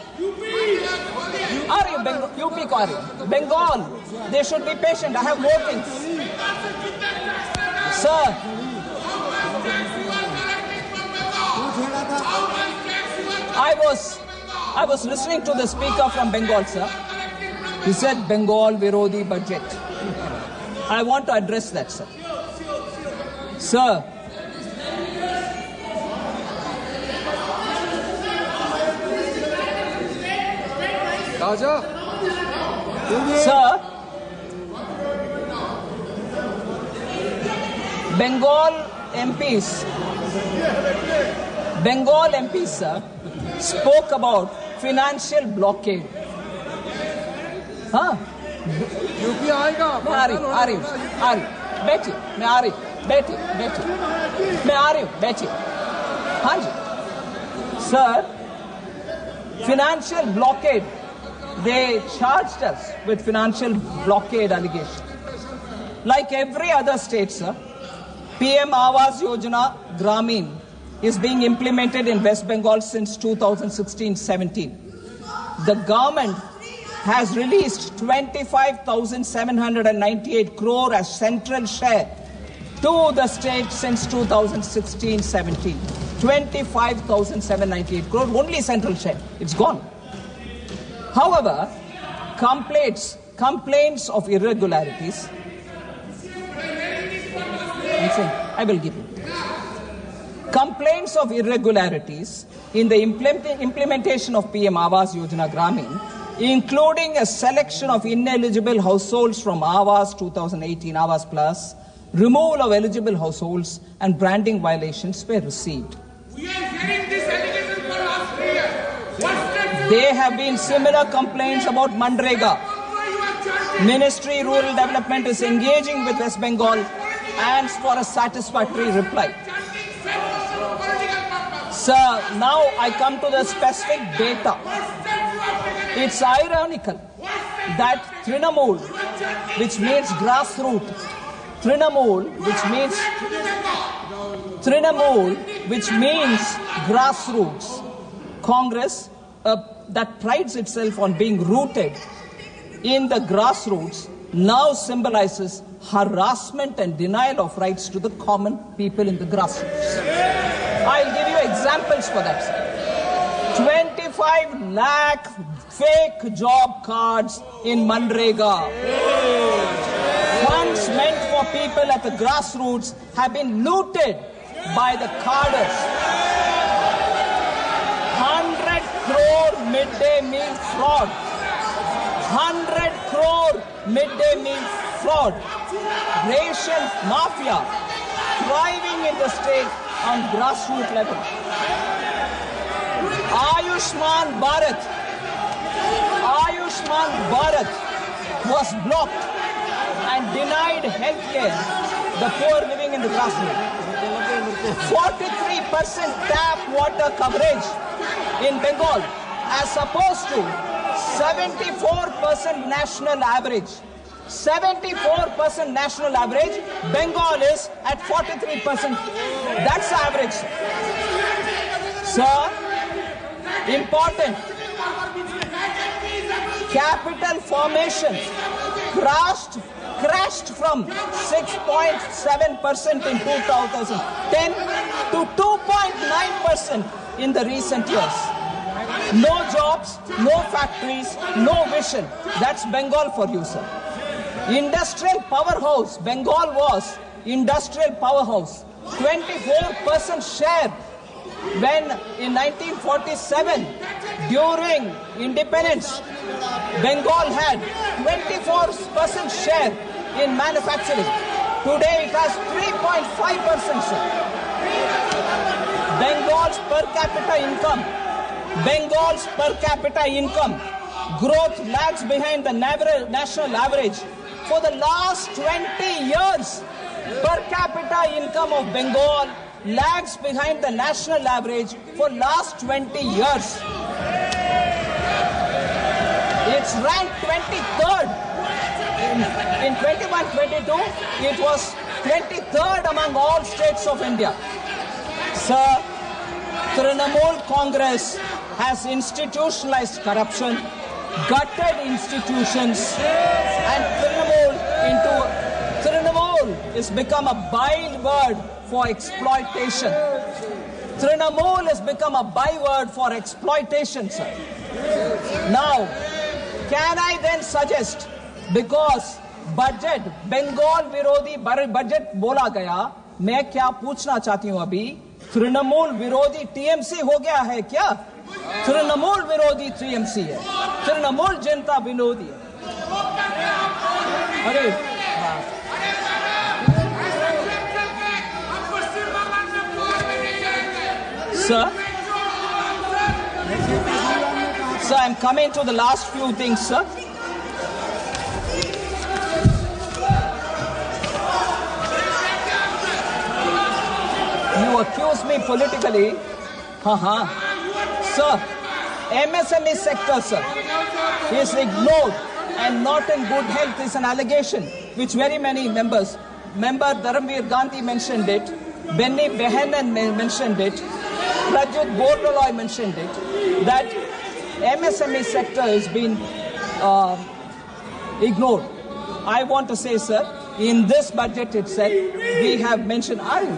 आ रही हूँ Bengal. UP को आ रही हूँ. Bengal. They should be patient. I have more things. Sir. I was listening to the speaker from Bengal, sir. He said Bengal Virodi budget. I want to address that, sir. Sir, Bengal MPs, sir, spoke about financial blockade. हाँ? UP आएगा। मैं आ रही हूँ, बैठिए, मैं आ रही हूँ, बैठिए, मैं आ रही हूँ, बैठिए, हाँ जी, sir, financial blockade. They charged us with financial blockade allegation. Like every other state, sir, PM Awas Yojana Gramin is being implemented in West Bengal since 2016-17. The government has released 25,798 crore as central share to the state since 2016-17. 25,798 crore, only central share. It's gone. However, complaints of irregularities, I will give you. Complaints of irregularities in the implementation of PM Awas Yojana Gramin, including a selection of ineligible households from Awas 2018 Awas Plus, removal of eligible households and branding violations were received. We are hearing this allegation for last 3 years. There have been similar complaints about Manrega. Ministry Rural Development is engaging with West Bengal and for a satisfactory reply. Sir, now I come to the specific data. It's ironical that Trinamool, which means grassroots, Congress that prides itself on being rooted in the grassroots, now symbolizes harassment and denial of rights to the common people in the grassroots. I'll give you examples for that, sir. 25 lakh fake job cards in Manrega. Funds meant for people at the grassroots have been looted by the carders. 100 crore midday meal fraud. 100 crore midday meal fraud. Ration mafia thriving in the state on grassroots level. Ayushman Bharat was blocked and denied healthcare the poor living in the grassroots. 43% tap water coverage in Bengal as opposed to 74% national average. 74% national average, Bengal is at 43%. That's the average. Sir, important. Capital formation crashed from 6.7% in 2010 to 2.9% in the recent years. No jobs, no factories, no vision. That's Bengal for you, sir. Industrial powerhouse. Bengal was industrial powerhouse. 24% share when in 1947, during independence, Bengal had 24% share in manufacturing. Today it has 3.5%, sir. Bengal's per capita income growth lags behind the national average. For the last 20 years, per capita income of Bengal lags behind the national average for last 20 years. It's ranked 23rd. In 21-22, it was 23rd among all states of India. Sir, Trinamool Congress has institutionalized corruption, gutted institutions, and Trinamool has become a byword for exploitation. Trinamool has become a byword for exploitation, sir. Now, can I then suggest, because budget, Bengal विरोधी budget बोला गया, मैं क्या पूछना चाहती हूँ अभी, तृणमूल विरोधी टीएमसी हो गया है क्या? तृणमूल विरोधी टीएमसी है, तृणमूल जनता विरोधी है. अरे Sir, I'm coming to the last few things, sir. You accuse me politically. Sir, MSME sector, sir, is ignored and not in good health is an allegation which very many members, Member Dharamveer Gandhi mentioned it, Benny Behanan mentioned it, Rajut Bordoloy mentioned it, that MSME sector has been ignored. I want to say, sir, in this budget itself, we have mentioned, bet you.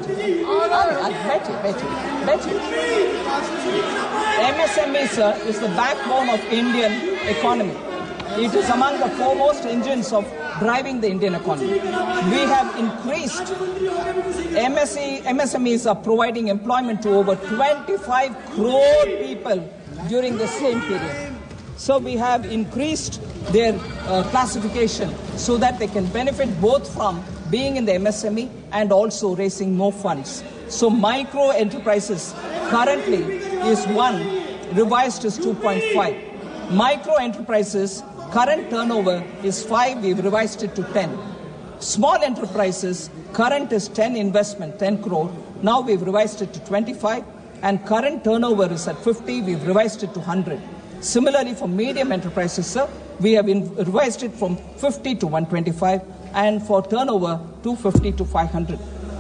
MSME, sir, is the backbone of Indian economy. It is among the foremost engines of driving the Indian economy. We have increased, MSMEs are providing employment to over 25 crore people during the same period. So we have increased their classification so that they can benefit both from being in the MSME and also raising more funds. So micro enterprises currently is 1, revised is 2.5. Micro enterprises current turnover is 5, we've revised it to 10. Small enterprises, current is 10 investment, 10 crore. Now we've revised it to 25, and current turnover is at 50, we've revised it to 100. Similarly, for medium enterprises, sir, we have revised it from 50 to 125, and for turnover, 250 to 500.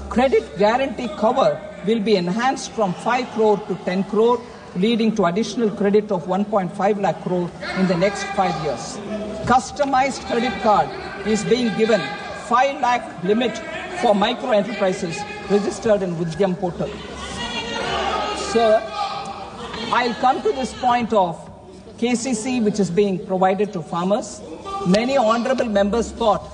Credit guarantee cover will be enhanced from 5 crore to 10 crore, leading to additional credit of 1.5 lakh crore in the next 5 years. Customized credit card is being given 5 lakh limit for micro enterprises registered in Udyam portal. Sir, I'll come to this point of KCC, which is being provided to farmers. Many honorable members thought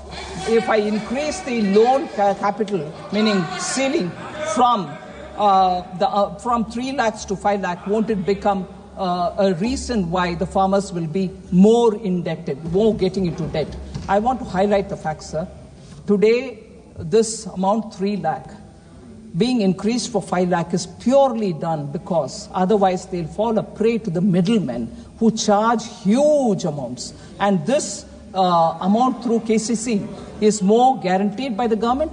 if I increase the loan capital, meaning ceiling, from 3 lakhs to 5 lakh, won't it become a reason why the farmers will be more indebted, more getting into debt? I want to highlight the fact, sir. Today, this amount 3 lakh being increased for 5 lakh is purely done because otherwise they'll fall a prey to the middlemen who charge huge amounts. And this amount through KCC is more guaranteed by the government,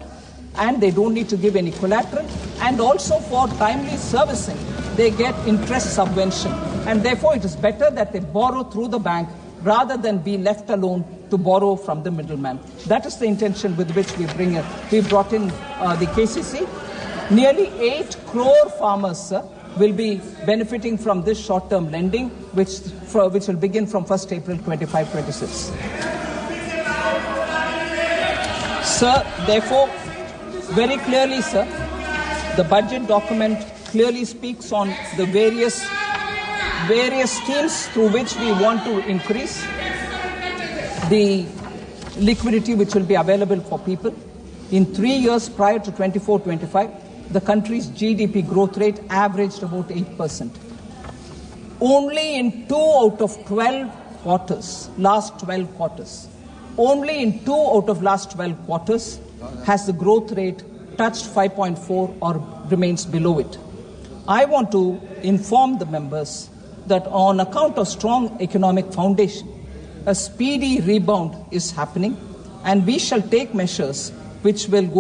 and they don't need to give any collateral, and also for timely servicing they get interest subvention, and therefore it is better that they borrow through the bank rather than be left alone to borrow from the middleman. That is the intention with which we brought in the KCC. Nearly 8 crore farmers, sir, will be benefiting from this short-term lending, which will begin from 1st April 25-26. Sir, therefore, very clearly, sir, the budget document clearly speaks on the various schemes through which we want to increase the liquidity which will be available for people. In 3 years prior to 24-25, the country's GDP growth rate averaged about 8%. Only in 2 out of 12 quarters, last 12 quarters, only in 2 out of last 12 quarters has the growth rate touched 5.4 or remains below it. I want to inform the members that on account of strong economic foundation, a speedy rebound is happening, and we shall take measures which will go